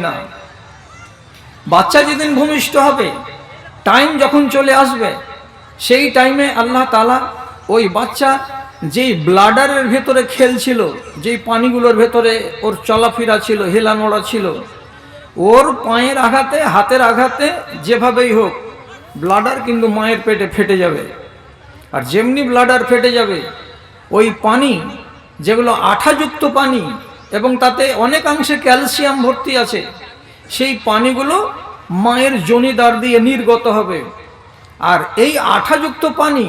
না। বাচ্চা যেদিন ভূমিষ্ঠ হবে, টাইম যখন চলে আসবে, সেই টাইমে আল্লাহ তাআলা ওই বাচ্চা যেই ব্লাডারের ভেতরে খেলছিল, যেই পানিগুলোর ভেতরে ওর চলাফেরা ছিল, হেলানোড়া ছিল, ওর পায়ের আঘাতে, হাতের আঘাতে, যেভাবেই হোক ব্লাডার কিন্তু মায়ের পেটে ফেটে যাবে। আর যেমনি ব্লাডার ফেটে যাবে, ওই পানি যেগুলো আঠাযুক্ত পানি এবং তাতে অনেকাংশে ক্যালসিয়াম ভর্তি আছে, সেই পানিগুলো মায়ের যোনিদ্বার দিয়ে নির্গত হবে। আর এই আঠাযুক্ত পানি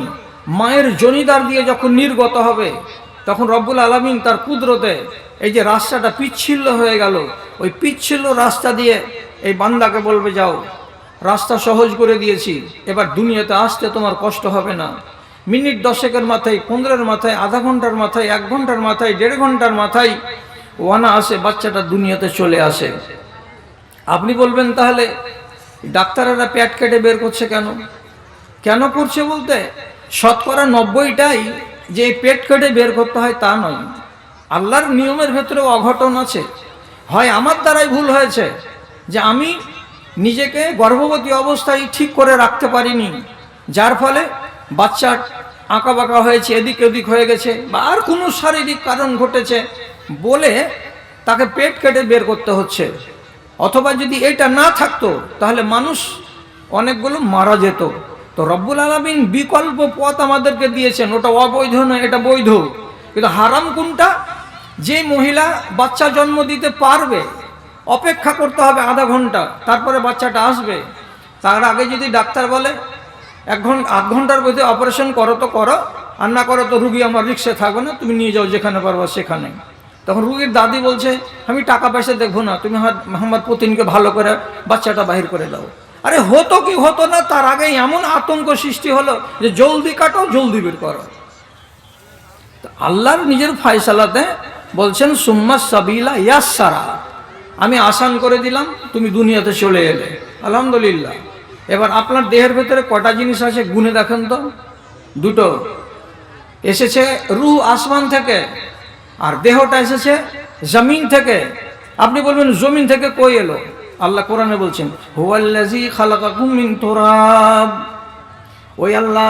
মায়ের যোনিদ্বার দিয়ে যখন নির্গত হবে, তখন রব্বুল আলামিন তার কুদরতে এই যে রাস্তাটা পিচ্ছিল হয়ে গেল, ওই পিচ্ছিল রাস্তা দিয়ে এই বান্দাকে বলবে, যাও, রাস্তা সহজ করে দিয়েছি, এবার দুনিয়াতে আসতে তোমার কষ্ট হবে না। মিনিট 10-এর মাথায়, 15-এর মাথায়, আধা ঘন্টার মাথায়, 1 ঘন্টার মাথায়, 1.5 ঘন্টার মাথায় ওয়ানা আসে, বাচ্চাটা দুনিয়াতে চলে আসে। আপনি বলবেন, তাহলে ডাক্তারেরা পেট কেটে বের করছে কেন? কেন করছে বলতে, শতকরা 90টাই যে পেট কেটে বের করতে হয় তা নয়। আল্লাহর নিয়মের ভেতরেও অঘটন আছে। হয় আমার দ্বারাই ভুল হয়েছে, যে আমি নিজেকে গর্ভবতী অবস্থায় ঠিক করে রাখতে পারিনি, যার ফলে বাচ্চা আঁকা বাঁকা হয়েছে, এদিক ওদিক হয়ে গেছে, বা আর কোনো শারীরিক কারণ ঘটেছে বলে তাকে পেট কেটে বের করতে হচ্ছে। অথবা যদি এটা না থাকতো, তাহলে মানুষ অনেকগুলো মারা যেত। তো রব্বুল আলামিন বিকল্প পথ আমাদেরকে দিয়েছেন, ওটা অবৈধ নয়, এটা বৈধ। কিন্তু হারাম কোনটা? যে মহিলা বাচ্চা জন্ম দিতে পারবে, অপেক্ষা করতে হবে আধা ঘন্টা, তারপরে বাচ্চাটা আসবে। তার আগে যদি ডাক্তার বলে 1-8 ঘন্টার মধ্যে অপারেশন করো তো করো, আর না করো তো রুগী আমার রিক্সায় থাকবে না, তুমি নিয়ে যাও যেখানে পারবা সেখানে। তখন রুগীর দাদি বলছে, আমি টাকা পয়সা দেখবো না, তুমি আমার পতিনকে ভালো করে বাচ্চাটা বাহির করে দাও। আরে হতো কি হতো না, তার আগে এমন আতঙ্ক সৃষ্টি হলো যে জলদি কাটো, জলদি বের করো। আল্লাহর নিজের ফয়সালাতে বলছেন, সুম্মা সাবিলা ইয়াসসারা, আমি আসান করে দিলাম, তুমি দুনিয়াতে চলে এলে, আলহামদুলিল্লাহ। এবার আপনার দেহের ভেতরে কটা জিনিস আছে গুনে দেখেন তো। 2টো এসেছে, রূহ আসমান থেকে, আর দেহটা এসেছে জমিন থেকে। আপনি বলবেন জমিন থেকে কই এলো? আল্লাহ কোরআনে বলছেন, হুয়াল্লাযী খালাকাকুম মিন তুরাব, ওই আল্লাহ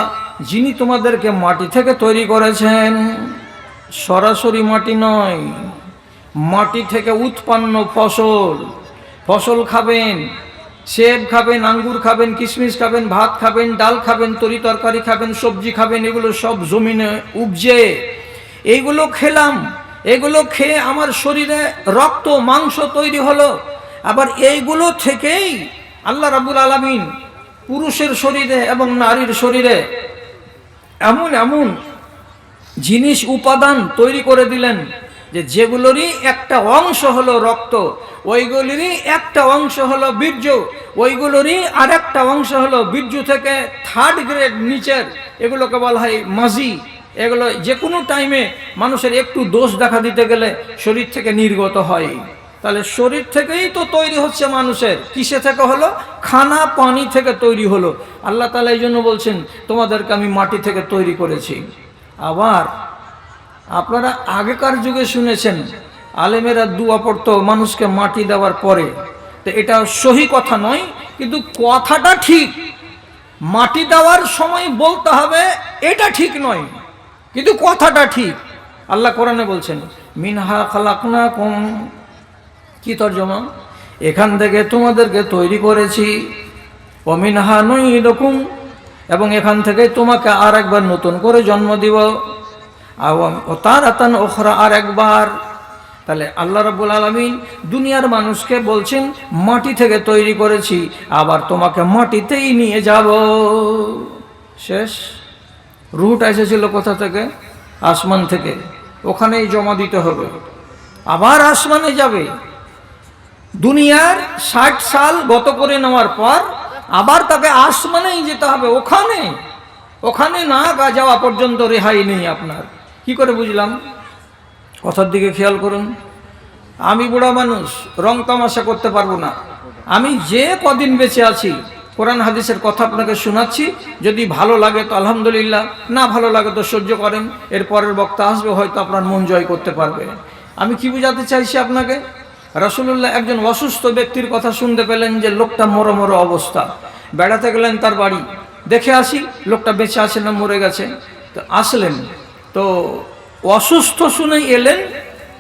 যিনি তোমাদেরকে মাটি থেকে তৈরি করেছেন। সরাসরি মাটি নয়, মাটি থেকে উৎপন্ন ফসল খাবেন, সেব খাবেন, আঙ্গুর খাবেন, কিশমিশ খাবেন, ভাত খাবেন, ডাল খাবেন, তরি তরকারি খাবেন, সবজি খাবেন, এগুলো সব জমিনে উপজে। এইগুলো খেলাম, এগুলো খেয়ে আমার শরীরে রক্ত মাংস তৈরি হলো। আবার এইগুলো থেকেই আল্লাহ রাব্বুল আলামিন পুরুষের শরীরে এবং নারীর শরীরে এমন এমন জিনিস, উপাদান তৈরি করে দিলেন যে যেগুলোরই একটা অংশ হলো রক্ত, ওইগুলোরই একটা অংশ হলো বীর্য, ওইগুলোরই আর একটা অংশ হলো বীর্য থেকে 3rd গ্রেড নিচের, এগুলোকে বলা হয় মাজি। এগুলো যে কোনো টাইমে মানুষের একটু দোষ দেখা দিতে গেলে শরীর থেকে নির্গত হয়। তাহলে শরীর থেকেই তো তৈরি হচ্ছে মানুষের। কিসে থেকে হলো? খানা পানি থেকে তৈরি হলো। আল্লাহ তাআলা এই জন্য বলছেন, তোমাদেরকে আমি মাটি থেকে তৈরি করেছি। আবার আপনারা আগেকার যুগে শুনেছেন, আলেমেরা দোয়া পড়তো মানুষকে মাটি দেওয়ার পরে। তো এটা সহি কথা নয়, কিন্তু কথাটা ঠিক। মাটি দেওয়ার সময় বলতে হবে এটা ঠিক নয়, কিন্তু কথাটা ঠিক। আল্লাহ কোরআনে বলছেন, মিনহা খালাকনাকুম, কি তর্জমা? এখান থেকে তোমাদেরকে তৈরি করেছি। ও মিনহা নুঈদুকুম, এবং এখান থেকে তোমাকে আর একবার নতুন করে জন্ম দিব। ও তারাতান উখরা, আর একবার। তাহলে আল্লাহ রাব্বুল আলামিন দুনিয়ার মানুষকে বলছেন, মাটি থেকে তৈরি করেছি, আবার তোমাকে মাটিতেই নিয়ে যাব। শেষ। রূহটা এসেছিল কোথা থেকে? আসমান থেকে, ওখানেই জমা দিতে হবে। আবার আসমানে যাবে। দুনিয়ার 60 সাল গত করে নেওয়ার পর আবার তাকে আসমানেই যেতে হবে। ওখানে না যাওয়া পর্যন্ত রেহাই নেই আপনার। কি করে বুঝলাম? কথার দিকে খেয়াল করুন। আমি বুড়া মানুষ, রং তামাশা করতে পারবো না। আমি যে কদিন বেঁচে আছি কোরআন হাদিসের কথা আপনাকে শোনাচ্ছি। যদি ভালো লাগে তো আলহামদুলিল্লাহ, না ভালো লাগে তো সহ্য করেন। এর পরের বক্তা আসবে, হয়তো আপনার মন জয় করতে পারবে। আমি কি বোঝাতে চাইছি আপনাকে? রাসূলুল্লাহ একজন অসুস্থ ব্যক্তির কথা শুনতে পেলেন যে লোকটা মরো মরো অবস্থা। বেড়াতে গেলেন তার বাড়ি, দেখে আসি লোকটা বেঁচে আছে না মরে গেছে। তো আসলেন, তো অসুস্থ শুনে এলেন,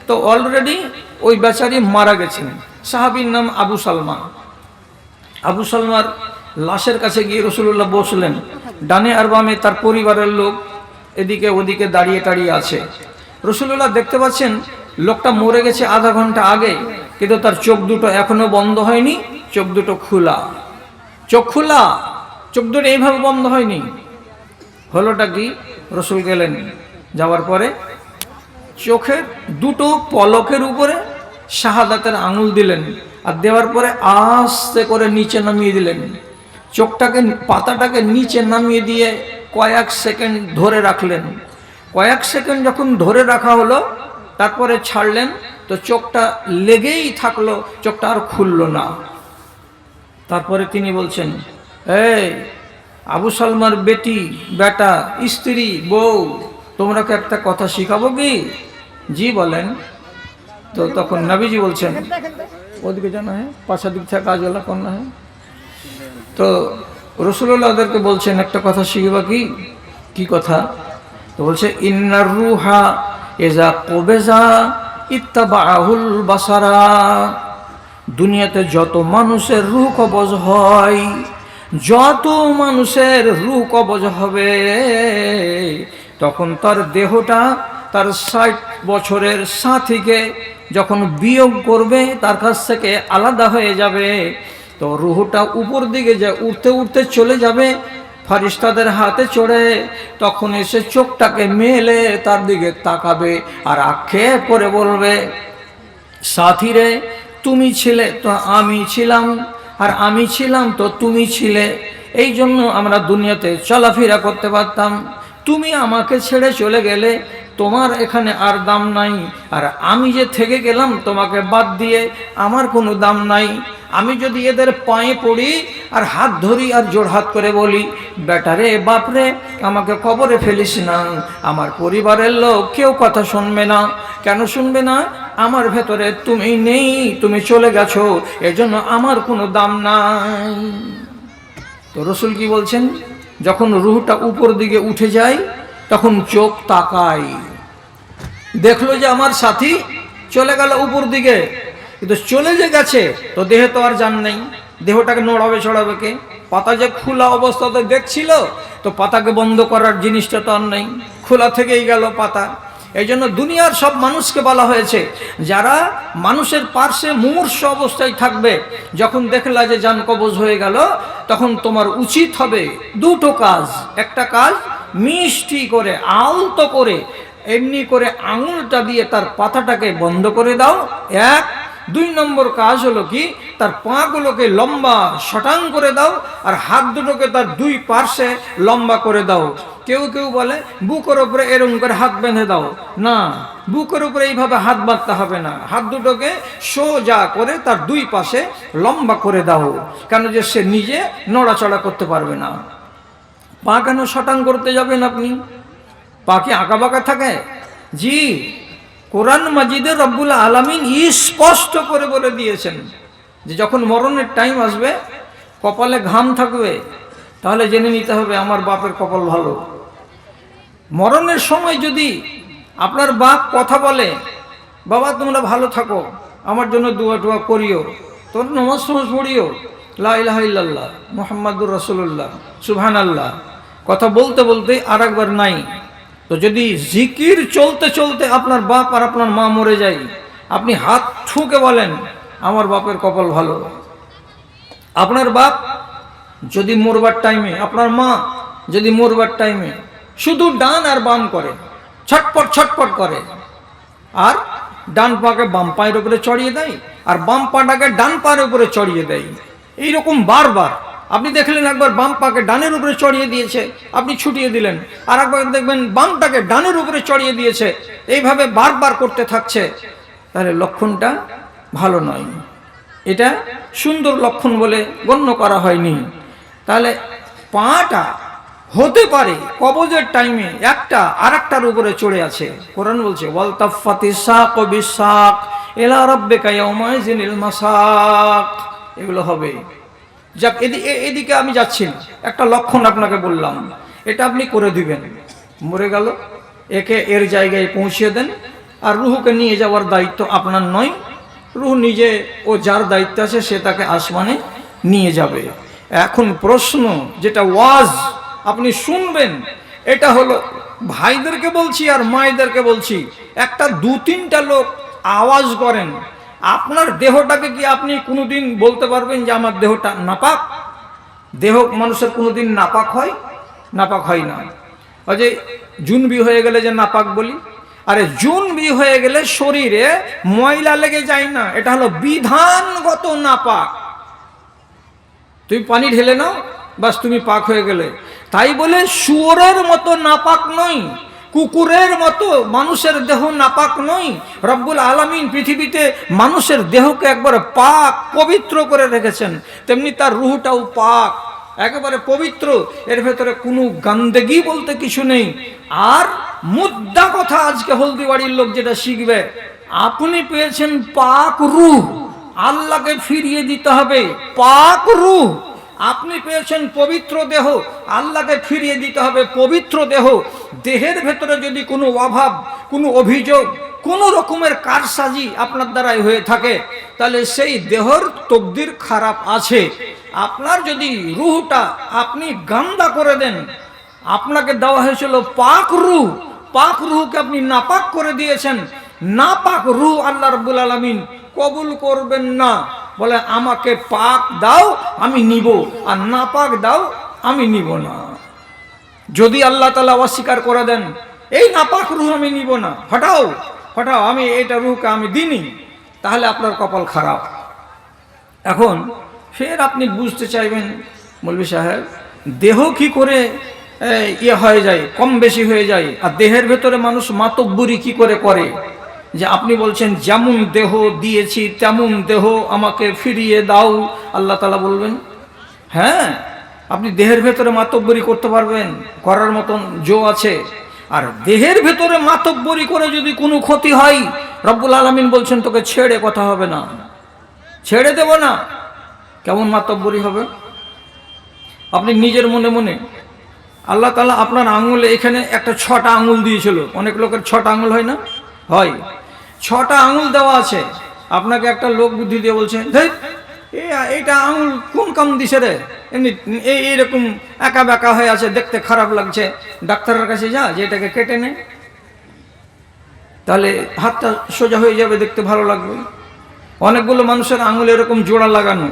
তো অলরেডি ওই বেচারি মারা গেছেন। সাহাবীর নাম আবু সালমা। আবু সালমার লাশের কাছে গিয়ে রাসূলুল্লাহ বসলেন, ডানে আর বামে তার পরিবারের লোক এদিকে ওদিকে দাঁড়িয়ে টাড়িয়ে আছে। রাসূলুল্লাহ দেখতে পাচ্ছেন লোকটা মরে গেছে আধা ঘন্টা আগে, কিন্তু তার চোখ দুটো এখনো বন্ধ হয়নি, চোখ দুটো খোলা, চোখ খোলা, চোখ দুটো এইভাবে বন্ধ হয়নি। হলোটা কি? রাসূল গেলেন, যাওয়ার পরে চোখের দুটো পলকের উপরে শাহাদাতের আঙুল দিলেন, আর দেওয়ার পরে আস্তে করে নিচে নামিয়ে দিলেন। চোখটাকে, পাতাটাকে নিচে নামিয়ে দিয়ে কয়েক সেকেন্ড ধরে রাখলেন। কয়েক সেকেন্ড যখন ধরে রাখা হলো, তারপরে ছাড়লেন, তো চোখটা লেগেই থাকলো, চোখটা আর খুলল না। তারপরে তিনি বলছেন, এই আবু সালমার বেটি, বেটা, স্ত্রী, বউ, তোমরা কি একটা কথা শিখাবো কি? জি বলেন। তো তখন নবীজি বলছেন, ওদিকে জানা হ্যাঁ, পাশা দিক থেকে কাজওয়ালা কন্যা হ্যাঁ। তো রাসূলুল্লাহ ওদেরকে বলছেন একটা কথা শিখবা কি? কি কথা? তো বলছে, ইন্নার রুহা ইজা কবেজা ইত্তাবাহুল বাসারা। দুনিয়াতে যত মানুষের রূহ কবজ হয়, যত মানুষের রূহ কবজ হবে, তখন তার দেহটা তার 60 বছরের সাথীকে যখন বিয়োগ করবে, তার কাছ থেকে আলাদা হয়ে যাবে, তো রূহটা উপর দিকে যে উঠতে উঠতে চলে যাবে ফারিস্তাদের হাতে চড়ে, তখন এসে চোখটাকে মেলে তার দিকে তাকাবে আর আক্ষেপ করে বলবে, সাথী রে, তুমি ছিলে তো আমি ছিলাম, আর আমি ছিলাম তো তুমি ছিলে, এই জন্য আমরা দুনিয়াতে চলাফেরা করতে পারতাম। তুমি আমাকে ছেড়ে চলে গেলে, তোমার এখানে আর দাম নাই, আর আমি যে থেকে গেলাম তোমাকে বাদ দিয়ে, আমার কোনো দাম নাই। আমি যদি এদের পায়ে পড়ি আর হাত ধরি আর জোড়হাত করে বলি, বেটারে বাপরে আমাকে কবরে ফেলিস না, আমার পরিবারের লোক কেউ কথা শুনবে না। কেন শুনবে না? আমার ভেতরে তুমি নেই, তুমি চলে গেছো, এজন্য আমার কোনো দাম নাই। তো রাসূল কি বলছেন? যখন রূহটা উপর দিকে উঠে যায়, তখন চোখ তাকায়, দেখলো যে আমার সাথী চলে গেল উপর দিকে, কিন্তু চলে যে গেছে, তো দেহে তো আর জান নেই, দেহটাকে নড়াবে ছড়াবে কে? পাতা যে খোলা অবস্থাতে দেখছিল, তো পাতাকে বন্ধ করার জিনিসটা তো আর নেই, খোলা থেকেই গেল পাতা। এই জন্য দুনিয়ার সব মানুষকে বলা হয়েছে, যারা মানুষের পার্শ্বে মুমূর্ষ অবস্থায় থাকবে, যখন দেখলা যে জান কবজ হয়ে গেল, তখন তোমার উচিত হবে দুটো কাজ। একটা কাজ, মিষ্টি করে আলতো করে এমনি করে আঙুলটা দিয়ে তার পাতাটাকে বন্ধ করে দাও, এক। 2 নম্বর কাজ হলো কি, তার পাগুলোকে লম্বা শটাং করে দাও, আর হাত দুটোকে তার 2 পার্শ্বে লম্বা করে দাও। কেউ কেউ বলে বুকের উপরে এরকম করে হাত বেঁধে দাও, না, বুকের উপরে এইভাবে হাত বাঁধতে হবে না, হাত দুটোকে সোজা করে তার 2 পাশে লম্বা করে দাও, কেন যে সে নিজে নড়াচড়া করতে পারবে না। পা কেন শটাং করতে যাবেন আপনি? পা কি আঁকা বাঁকা থাকে? জি, কোরআন মাজিদে রব্বুল আলামিন স্পষ্ট করে বলে দিয়েছেন যে যখন মরণের টাইম আসবে, কপালে ঘাম থাকবে, তাহলে জেনে নিতে হবে আমার বাপের কপাল ভালো। মরণের সময় যদি আপনার বাপ কথা বলে, বাবা তোমরা ভালো থাকো, আমার জন্য দোয়া টোয়া করিও, তোমরা নামাজ টামাজ পড়িও, লা ইলাহা ইল্লাল্লাহ মুহাম্মাদুর রাসূলুল্লাহ, সুবহানাল্লাহ, কথা বলতে বলতে আর একবার নাই, তো যদি জিকির চলতে চলতে আপনার বাপ আর আপনার মা মরে যায়, আপনি হাত ঠুকে বলেন আমার বাপের কপাল ভালো। আপনার বাপ যদি মরবার টাইমে, আপনার মা যদি মরবার টাইমে শুধু ডান আর বাম করে, ছটপট ছটপট করে, আর ডান পাকে বাম পায়ের উপরে চড়িয়ে দেয়, আর বাম পাটাকে ডান পায়ের উপরে চড়িয়ে দেয়, এইরকম বারবার। আপনি দেখলেন একবার বাম পাকে ডানের উপরে চড়িয়ে দিয়েছে, আপনি ছুটিয়ে দিলেন, আর একবার দেখবেন বামটাকে ডানের উপরে চড়িয়ে দিয়েছে, এইভাবে বারবার করতে থাকছে, তাহলে লক্ষণটা ভালো নয়, এটা সুন্দর লক্ষণ বলে গণ্য করা হয়নি। তাহলে পাটা হতে পারে কবজের টাইমে একটা আরেকটার উপরে চড়ে আছে। কোরআন বলছে ওয়াল তাফাতি সাক বিসাক ইলা রাব্বিকা ইয়াউমাইযিনিল মাসাক, এগুলো হবে। যাক, এদিকে আমি যাচ্ছি না, একটা লক্ষণ আপনাকে বললাম, এটা আপনি করে দিবেন। মরে গেল, একে এর জায়গায় পৌঁছে দেন, আর রুহুকে নিয়ে যাওয়ার দায়িত্ব আপনার নয়। রুহ নিজে, ও যার দায়িত্ব আছে সে তাকে আসমানে নিয়ে যাবে। এখন প্রশ্ন, যেটা ওয়াজ আপনি শুনবেন, এটা হলো ভাইদেরকে বলছি আর মায়েদেরকে বলছি, একটা 2-3টা লোক আওয়াজ করেন, আপনার দেহটাকে কি আপনি কোনোদিন বলতে পারবেন যে আমার দেহটা নাপাক? দেহ মানুষের কোনোদিন নাপাক হয়? নাপাক হয় না। ওই যে জুনবি হয়ে গেলে যে নাপাক বলি, আরে জুনবি হয়ে গেলে শরীরে ময়লা লেগে যায় না, এটা হলো বিধানগত নাপাক। তুমি পানি ঢেলে নাও, বাস তুমি পাক হয়ে গেলে। তাই বলে শুয়োরের মতো নাপাক নই, কুকুরের মতো মানুষের দেহ নাপাক নই। রব্বুল আলামিন পৃথিবীতে মানুষের দেহকে একবার পাক পবিত্র করে রেখেছেন, তেমনি তার রুহটাও পাক, একেবারে পবিত্র। এর ভেতরে কোনো গান্দেগি বলতে কিছু নেই। আর মুদ্রা কথা আজকে হলদিবাড়ির লোক যেটা শিখবে, আপনি পেয়েছেন পাক রূহ, আল্লাহকে ফিরিয়ে দিতে হবে পাক রূহ। আপনি পেয়েছেন পবিত্র দেহ, আল্লাহকে ফিরিয়ে দিতে হবে পবিত্র দেহ। দেহের ভেতরে যদি কোনো অভাব, কোনো অভিযোগ, কোনো রকমের কারসাজি আপনার দ্বারাই হয়ে থাকে, তাহলে সেই দেহর তকদির খারাপ আছে। আপনার যদি রুহটা আপনি গান্দা করে দেন, আপনাকে দেওয়া হয়েছিল পাক রূহ, পাক রূহকে আপনি নাপাক করে দিয়েছেন। নাপাক রূহ আল্লাহ রাব্বুল আলামিন কবুল করবেন না। বলে আমাকে পাক দাও আমি নিব, আর নাপাক দাও আমি নিব না। যদি আল্লাহ তাআলা অস্বীকার করে দেন, এই নাপাক রূহ আমি নিব না, হটাও হটাও, আমি এইটা রূহকে আমি দিইনি, তাহলে আপনার কপাল খারাপ। এখন ফের আপনি বুঝতে চাইবেন, মৌলভী সাহেব দেহ কি করে ইয়ে হয়ে যায়, কম বেশি হয়ে যায়, আর দেহের ভেতরে মানুষ মাতব্বরি কি করে করে? যে আপনি বলছেন যেমন দেহ দিয়েছি তেমন দেহ আমাকে ফিরিয়ে দাও, আল্লাহ তাআলা বলবেন হ্যাঁ আপনি দেহের ভেতরে মাতব্বরি করতে পারবেন, করার মতন জো আছে। আর দেহের ভেতরে মাতব্বরি করে যদি কোনো ক্ষতি হয়, রব্বুল আলামিন বলছেন তোকে ছেড়ে কথা হবে না, ছেড়ে দেব না। কেমন মাতব্বরি হবে? আপনি নিজের মনে মনে, আল্লাহ তাআলা আপনার আঙুলে এখানে একটা 6টা আঙুল দিয়েছিল, অনেক লোকের 6টা আঙুল হয় না, হয় 6টা আঙুল দেওয়া আছে। আপনাকে একটা লোক বুদ্ধি দিয়ে বলছে এইটা আঙুল কোন কাম দিছে রে, এমনি এইরকম একা বেঁকা হয়ে আছে, দেখতে খারাপ লাগছে, ডাক্তারের কাছে যা, যে এটাকে কেটে নে, তাহলে হাতটা সোজা হয়ে যাবে, দেখতে ভালো লাগবে। অনেকগুলো মানুষের আঙুল এরকম জোড়া লাগানো,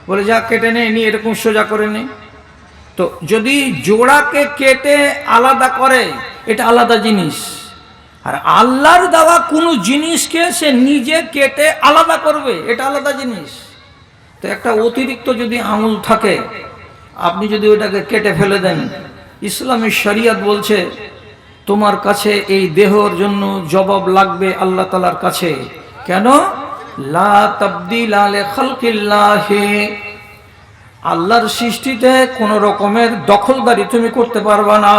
বলে যা কেটে নে, নিয়ে এরকম সোজা করে নে। তো যদি জোড়াকে কেটে আলাদা করে, এটা আলাদা জিনিস। আর আল্লাহর দেওয়া কোনো জিনিসকে সে নিজে কেটে আলাদা করবে, এটা আলাদা জিনিস। তো একটা অতিরিক্ত যদি আঙুল থাকে, আপনি যদি ওইটাকে কেটে ফেলে দেন, ইসলামী শরিয়ত বলছে তোমার কাছে এই দেহর জন্য জবাব লাগবে আল্লাহ তাআলার কাছে। কেন? লা তাবদিলা লিখালকিল্লাহি, আল্লাহর সৃষ্টিতে কোন রকমের দখলদারি তুমি করতে পারবা না,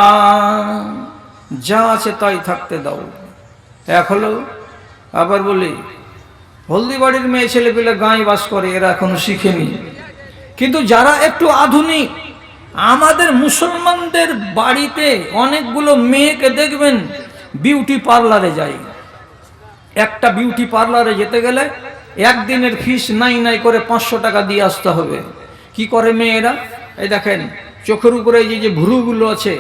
যা আছে তাই থাকতে দাও। এক হলো। আবার বলি, হলদিবাড়ির মেয়ে ছেলে পেলে গাঁয়ে বাস করে, এরা এখনো শিখেনি। কিন্তু যারা একটু আধুনিক, আমাদের মুসলমানদের বাড়িতে অনেকগুলো মেয়েকে দেখবেন বিউটি পার্লারে যায়। একটা বিউটি পার্লারে যেতে গেলে একদিনের ফিস নাই করে 500 টাকা দিয়ে আসতে হবে। কি করে মেয়েরা? এই দেখেন চোখের উপরে যে ভুরুগুলো আছে,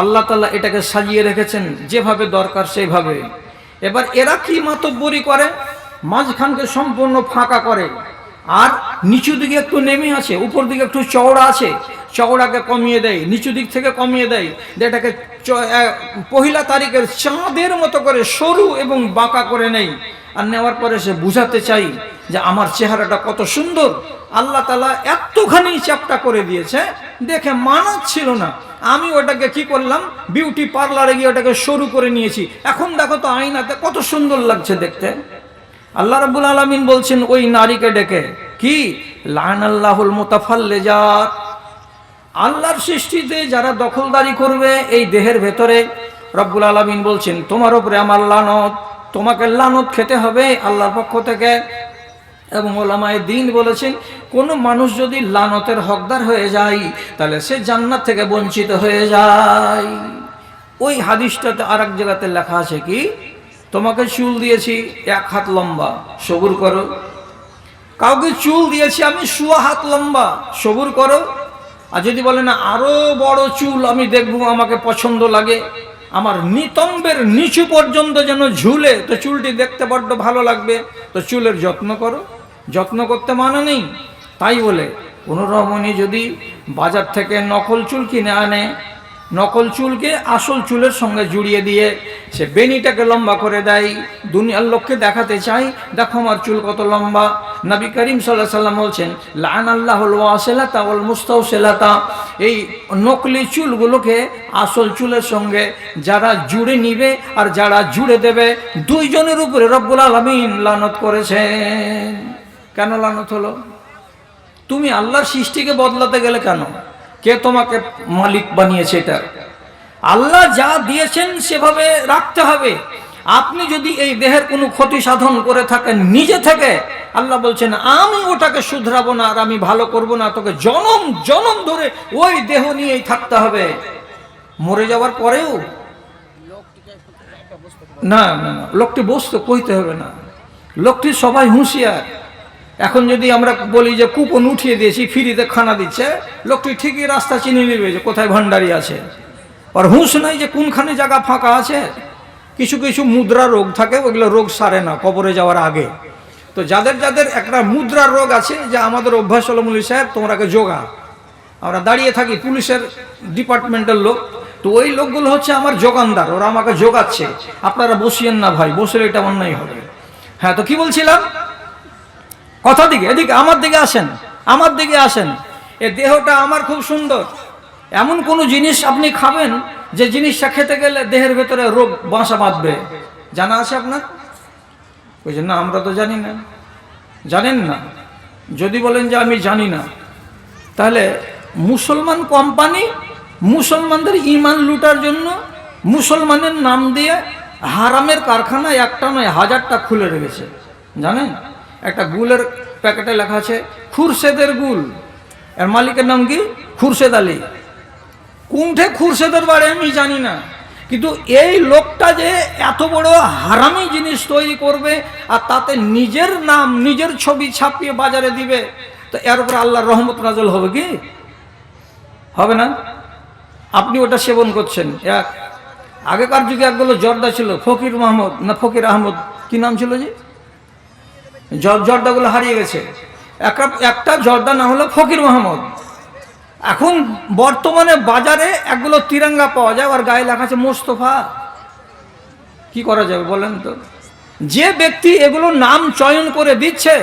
আল্লাহ তাআলা এটাকে সাজিয়ে রেখেছেন যেভাবে দরকার সেভাবে। এবার এরা কি মাতব্বরি করে, মাঝখানকে সম্পূর্ণ ফাঁকা করে, আর নিচু দিকে একটু নেমে আছে, উপর দিকে একটু চওড়া আছে, চওড়াকে কমিয়ে দেয়, নিচু দিক থেকে কমিয়ে দেয়, এটাকে পহিলা তারিখের চাঁদের মতো করে সরু এবং বাঁকা করে নেই। আর নেওয়ার পরে সে বুঝাতে চাই যে আমার চেহারাটা কত সুন্দর, আল্লাহ তাআলা এতখানি চ্যাপ্টা করে দিয়েছে, দেখে মানাচ্ছিল না। আমি ওটাকে কি করলাম, বিউটি পার্লারে গিয়ে ওটাকে সরু করে নিয়েছি। এখন দেখো তো আয়নাতে কত সুন্দর লাগছে দেখতে। আল্লাহ রাব্বুল আলামিন বলছেন ওই নারীকে ডেকে, কি লানাল্লাহুল মুতাফাল্লিজাত, আল্লাহর সৃষ্টিতে যারা দখলদারি করবে এই দেহের ভেতরে, রব্বুল আলামিন বলছেন তোমার উপরে আমার লানত। তোমাকে লানত খেতে হবে আল্লাহর পক্ষ থেকে। এবং ওলামায়ে দ্বীন বলেছেন, কোনো মানুষ যদি লানতের হকদার হয়ে যায় তাহলে সে জান্নাত থেকে বঞ্চিত হয়ে যায়। ওই হাদিসটাতে আর এক জায়গাতে লেখা আছে কি, তোমাকে চুল দিয়েছি 1 হাত লম্বা, সবুর করো। কাউকে চুল দিয়েছি আমি 1.25 হাত লম্বা, সবুর করো। আর যদি বলে না আরো বড় চুল আমি দেখবো, আমাকে পছন্দ লাগে, আমার নিতম্বের নিচু পর্যন্ত যেন ঝুলে, তো চুলটি দেখতে বড্ড ভালো লাগবে, তো চুলের যত্ন করো। যত্ন করতে মানা নেই। তাই বলে কোনো রমণী যদি বাজার থেকে নকল চুল কিনে আনে, নকল চুলকে আসল চুলের সঙ্গে জুড়িয়ে দিয়ে সে বেনিটাকে লম্বা করে দেয়, দুনিয়ার লোককে দেখাতে চাই দেখো আমার চুল কত লম্বা। নবী করিম সাল্লাল্লাহু আলাইহি ওয়াসাল্লাম বলছেন, লাআনাল্লাহুল ওয়াসিলাতা ওয়াল মুস্তাওসিলাতা, এই নকলি চুলগুলোকে আসল চুলের সঙ্গে যারা জুড়ে নিবে আর যারা জুড়ে দেবে, দুইজনের উপরে রব্বুল আলামিন লানত করেছেন। কেন লানত হলো? তুমি আল্লাহর সৃষ্টিকে বদলাতে গেলে কেন? কে তোমাকে মালিক বানিয়েছে? এটা আল্লাহ যা দিয়েছেন সেভাবে রাখতে হবে। আপনি যদি এই দেহের কোনো ক্ষতি সাধন করে থাকেন নিজে থেকে, আল্লাহ বলছেন আমি ওটাকে শুধরাবো না আর আমি ভালো করব না, তোকে জনম জনম ধরে ওই দেহ নিয়েই থাকতে হবে, মরে যাওয়ার পরেও। না না, লোকটি বসতে কইতে হবে না, লোকটি সবাই হুঁশিয়ার। এখন যদি আমরা বলি যে কুপন উঠিয়ে দিয়েছি, ফ্রিতে খানা দিচ্ছে, লোকটি ঠিকই রাস্তা চিনে নেবে যে কোথায় ভান্ডারি আছে। আর হুঁশ নাই যে কোনখানে জায়গা ফাঁকা আছে। কিছু কিছু মুদ্রা রোগ থাকে, ওইগুলো রোগ সারে না কবরে যাওয়ার আগে। তো যাদের যাদের একটা মুদ্রার রোগ আছে, যে আমাদের অভ্যাস হলো মুলি সাহেব তোমরাকে যোগা, আমরা দাঁড়িয়ে থাকি পুলিশের ডিপার্টমেন্টের লোক, তো ওই লোকগুলো হচ্ছে আমার যোগানদার, ওরা আমাকে যোগাচ্ছে। আপনারা বসিয়েন না ভাই, বসলে এটা অন্যায় হবে। হ্যাঁ, তো কি বলছিলাম? কথা দিকে, এদিকে আমার দিকে আসেন, আমার দিকে আসেন। এ দেহটা আমার খুব সুন্দর। এমন কোনো জিনিস আপনি খাবেন যে জিনিসটা খেতে গেলে দেহের ভেতরে রোগ বাসা বাঁধবে, জানা আছে আপনার? বলছেন না আমরা তো জানি না। জানেন না? যদি বলেন যে আমি জানি না, তাহলে মুসলমান কোম্পানি মুসলমানদের ইমান লুটার জন্য মুসলমানের নাম দিয়ে হারামের কারখানা একটা নয় 1000টা খুলে রেখেছে, জানেন? একটা গুলের প্যাকেটে লেখা আছে খুরশেদের গুল, এর মালিকের নাম কি? খুরশেদ আলী। কোনঠে খুরশেদের বাড়ি আমি জানি না, কিন্তু এই লোকটা যে এত বড় হারামি জিনিস তৈরি করবে আর তাতে নিজের নাম নিজের ছবি ছাপিয়ে বাজারে দিবে, তো এর উপরে আল্লাহর রহমত নাজল হবে কি? হবে না? আপনি ওটা সেবন করছেন। আগেকার যুগে একগুলো জর্দা ছিল, ফকির মাহমুদ না ফকির আহমদ, কি নাম ছিল যে, জর্দাগুলো হারিয়ে গেছে। একটা জর্দা না হলো ফকির মাহমুদ। এখন বর্তমানে বাজারে একগুলো তিরঙ্গা পাওয়া যায়, আর গায়ে লেখা আছে মোস্তফা। কি করা যাবে বলেন তো? যে ব্যক্তি এগুলো নাম চয়ন করে দিচ্ছে,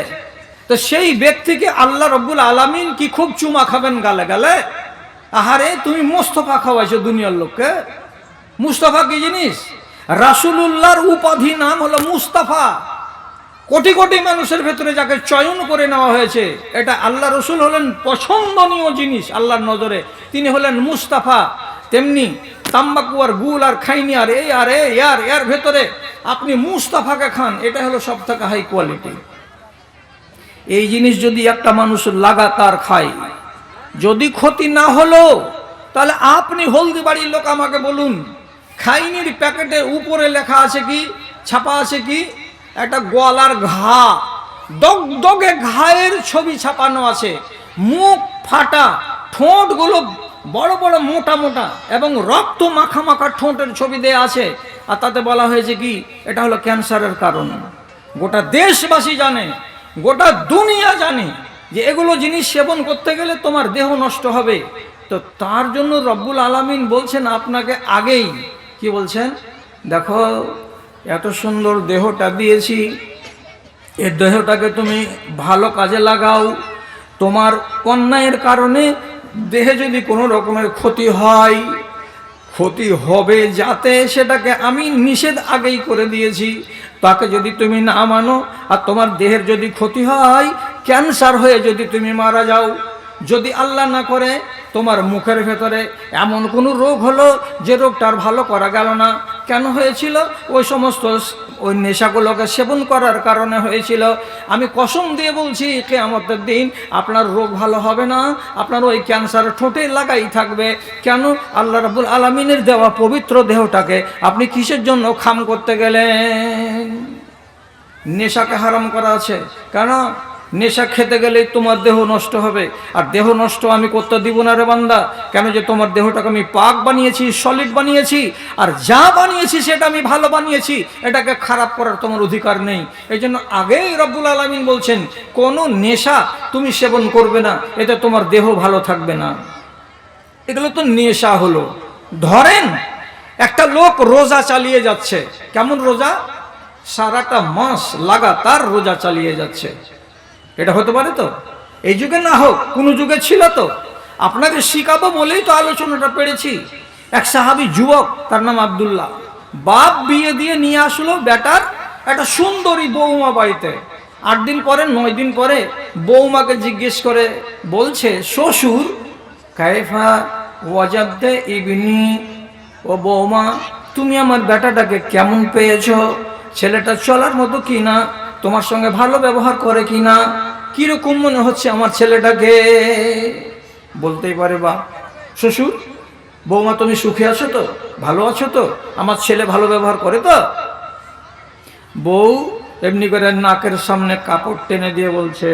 তো সেই ব্যক্তিকে আল্লাহ রব্বুল আলামিন কি খুব চুমা খাবেন গালে গালে? আহারে, তুমি মোস্তফা খাওয়াইছো দুনিয়ার লোককে। মুস্তাফা কি জিনিস? রাসূলুল্লাহর উপাধি নাম হলো মুস্তাফা। কোটি কোটি মানুষের ভেতরে যাকে চয়ন করে নেওয়া হয়েছে, এটা আল্লাহ রসুল হলেন পছন্দনীয় জিনিস আল্লাহর নজরে, তিনি হলেন মুস্তাফা। তেমনি তাম্বাকু আর গুল আর খাইনি আর এই আর এর ভেতরে আপনি মুস্তাফাকে খান, এটা হলো সব থেকে হাই কোয়ালিটি। এই জিনিস যদি একটা মানুষ লাগাতার খায়, যদি ক্ষতি না হলো, তাহলে আপনি হলদিবাড়ির লোক আমাকে বলুন, খাইনির প্যাকেটের উপরে লেখা আছে কি, ছাপা আছে কি? একটা গলার ঘা, দগদগে ঘায়ের ছবি ছাপানো আছে, মুখ ফাটা, ঠোঁটগুলো বড় বড় মোটা মোটা এবং রক্ত মাখা মাখা ঠোঁটের ছবি দেয়া আছে। আর তাতে বলা হয়েছে কি, এটা হলো ক্যান্সারের কারণ। গোটা দেশবাসী জানে, গোটা দুনিয়া জানে যে এগুলো জিনিস সেবন করতে গেলে তোমার দেহ নষ্ট হবে। তো তার জন্য রব্বুল আলামিন বলছেন আপনাকে আগেই, কি বলছেন? দেখো, এত সুন্দর দেহটা দিয়েছি, এই দেহটাকে তুমি ভালো কাজে লাগাও। তোমার অন্যায়ের কারণে দেহে যদি কোনো রকমের ক্ষতি হয়, ক্ষতি হবে যাতে, সেটাকে আমি নিষেধ আগেই করে দিয়েছি। তাকে যদি তুমি না মানো আর তোমার দেহের যদি ক্ষতি হয়, ক্যান্সার হয়ে যদি তুমি মারা যাও, যদি আল্লাহ না করে তোমার মুখের ভেতরে এমন কোনো রোগ হলো যে রোগটার ভালো করা গেল না, কেন হয়েছিল? ওই সমস্ত ওই নেশাগুলোকে সেবন করার কারণে হয়েছিল। আমি কসম দিয়ে বলছি কিয়ামতের দিন আপনার রোগ ভালো হবে না, আপনার ওই ক্যান্সার ঠোঁটে লাগাই থাকবে। কেন? আল্লাহ রাব্বুল আলামিনের দেওয়া পবিত্র দেহটাকে আপনি কিসের জন্য খাম করতে গেলেন? নেশাকে হারাম করা আছে, কেন? নেশা খেতে গেলে তোমার দেহ নষ্ট হবে, আর দেহ নষ্ট আমি করতে দিব না রে বান্দা। কেন? যে তোমার দেহটাকে আমি পাক বানিয়েছি, সলিড বানিয়েছি, আর যা বানিয়েছি সেটা আমি ভালো বানিয়েছি, এটাকে খারাপ করার তোমার অধিকার নেই। এই জন্য আগেই রব্বুল আলামিন বলছেন কোনো নেশা তুমি সেবন করবে না, এতে তোমার দেহ ভালো থাকবে না। এগুলো তো নেশা হলো। ধরেন একটা লোক রোজা চালিয়ে যাচ্ছে, কেমন রোজা? সারাটা মাস লাগাতার রোজা চালিয়ে যাচ্ছে। এটা হতে পারে তো? এই যুগে না হোক, কোন যুগে ছিল তো? আপনাকে শিখাবো বলেই তো আলোচনাটা পেরেছি। এক সাহাবী যুবক, তার নাম আব্দুল্লাহ, বাপ বিয়ে দিয়ে নিয়ে আসলো বেটার একটা সুন্দরী বৌমা বাড়িতে। 8 দিন পরে 9 দিন পরে বৌমাকে জিজ্ঞেস করে বলছে, শ্বশুর কাইফা ওয়াজাদে ইবনি, ও বৌমা তুমি আমার বেটাটাকে কেমন পেয়েছো? ছেলেটা চলার মতো কিনা, তোমার সঙ্গে ভালো ব্যবহার করে কিনা, কিরকম মনে হচ্ছে আমার ছেলেটাকে? বলতেই পারে বা শ্বশুর, বৌমা তুমি সুখে আছো তো, ভালো আছো তো, আমার ছেলে ভালো ব্যবহার করে তো? বউ এমনি করে নাকের সামনে কাপড় টেনে দিয়ে বলছে,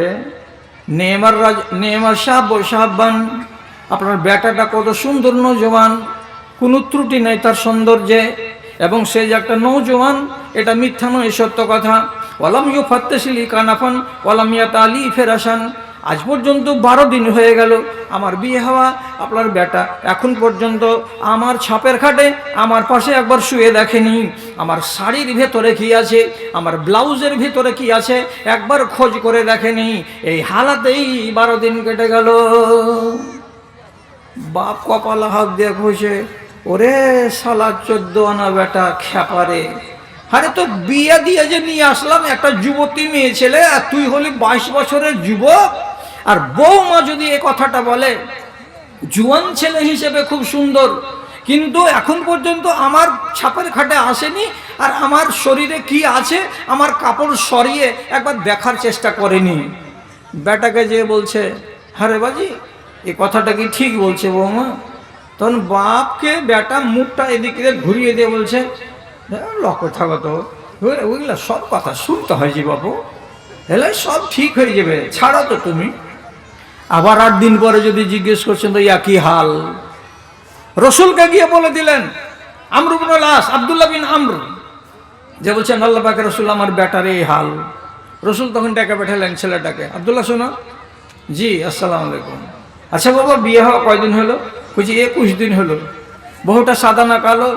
নেমার সাহাবান, আপনার বেটাটা কত সুন্দর নৌজওয়ান, কোনো ত্রুটি নেই তার সৌন্দর্যে, এবং সে যে একটা নৌজওয়ান এটা মিথ্যা নয়, সত্য কথা। ওয়ালাম ইউফাত্তাশিলি কানাফান ওয়ালাম ইয়াতালি ফেরাসান, আজ পর্যন্ত 12 দিন হয়ে গেল আমার বিয়ে হওয়া, আপনার বেটা এখন পর্যন্ত আমার ছাপের খাটে আমার পাশে একবার শুয়ে দেখেনি। আমার শাড়ির ভেতরে কি আছে, আমার ব্লাউজের ভেতরে কি আছে একবার খোঁজ করে দেখেনি। এই হালাতেই 12 দিন কেটে গেল। বাপ কপালে হাত দিয়ে খুঁজে, ওরে শালা 14 আনা বেটা খেপারে, আরে তো বিয়ে দিয়ে যে নিয়ে আসলাম একটা যুবতী মেয়ে ছেলে, আর তুই হলি 22 বছরের যুবক। আর বৌমা যদি এ কথাটা বলে, জুয়ান ছেলে হিসেবে খুব সুন্দর, কিন্তু এখন পর্যন্ত আমার ছাপের খাটে আসেনি, আর আমার শরীরে কি আছে আমার কাপড় সরিয়ে একবার দেখার চেষ্টা করেনি। বেটাকে যে বলছে, আরে বাজি এই কথাটা কি ঠিক বলছে বৌমা? তখন বাপকে বেটা মুখটা এদিকে ঘুরিয়ে দিয়ে বলছে, লক্ষ্য থাকো তো, ওইগুলো সব কথা শুনতে হয় যে বাবু, এলে সব ঠিক হয়ে যাবে, ছাড়ো তো তুমি। আবার 8 দিন পরে যদি জিজ্ঞেস করছেন তো ইয়া কি হাল, রসুলকে গিয়ে বলে দিলেন, আমর ইবনে আস, আব্দুল্লাহ বিন আমর, যে বলছেন আল্লাহ পাকের রসুল আমার বেটার এই হাল। রসুল তখন ডেকে পাঠালেন ছেলেটাকে, আব্দুল্লাহ শোনো। জি আসসালামু আলাইকুম। আচ্ছা বাবা বিয়ে হওয়া কয়দিন হলো? কইছি 21 দিন হলো। বহুটা সাদা না কালো,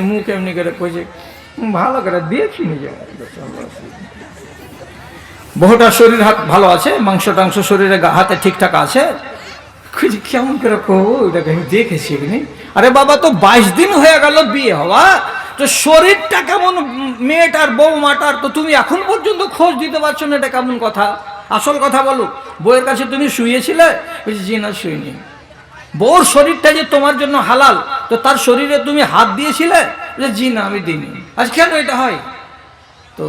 মুখ এমনি করে কইছে ভালো করে দিয়েছি নিজে। বহুটা শরীর হাত ভালো আছে, মাংস টাংস শরীরে হাতে ঠিকঠাক আছে। কইছি কেমন করে কবো, ওইটাকে আমি দেখেছি এমনি। আরে বাবা তো 22 দিন হয়ে গেল বিয়ে হওয়া, তো শরীরটা কেমন মেয়েটার বৌমাটার, তো তুমি এখন পর্যন্ত খোঁজ দিতে পারছো না, এটা কেমন কথা? আসল কথা বলো, বউয়ের কাছে তুমি শুয়েছিলে? বলছি জি না শুইনি। বউর শরীরটা যে তোমার জন্য হালাল, তো তার শরীরে তুমি হাত দিয়েছিলে? জি না আমি দিইনি। আজ কেন এটা হয়? তো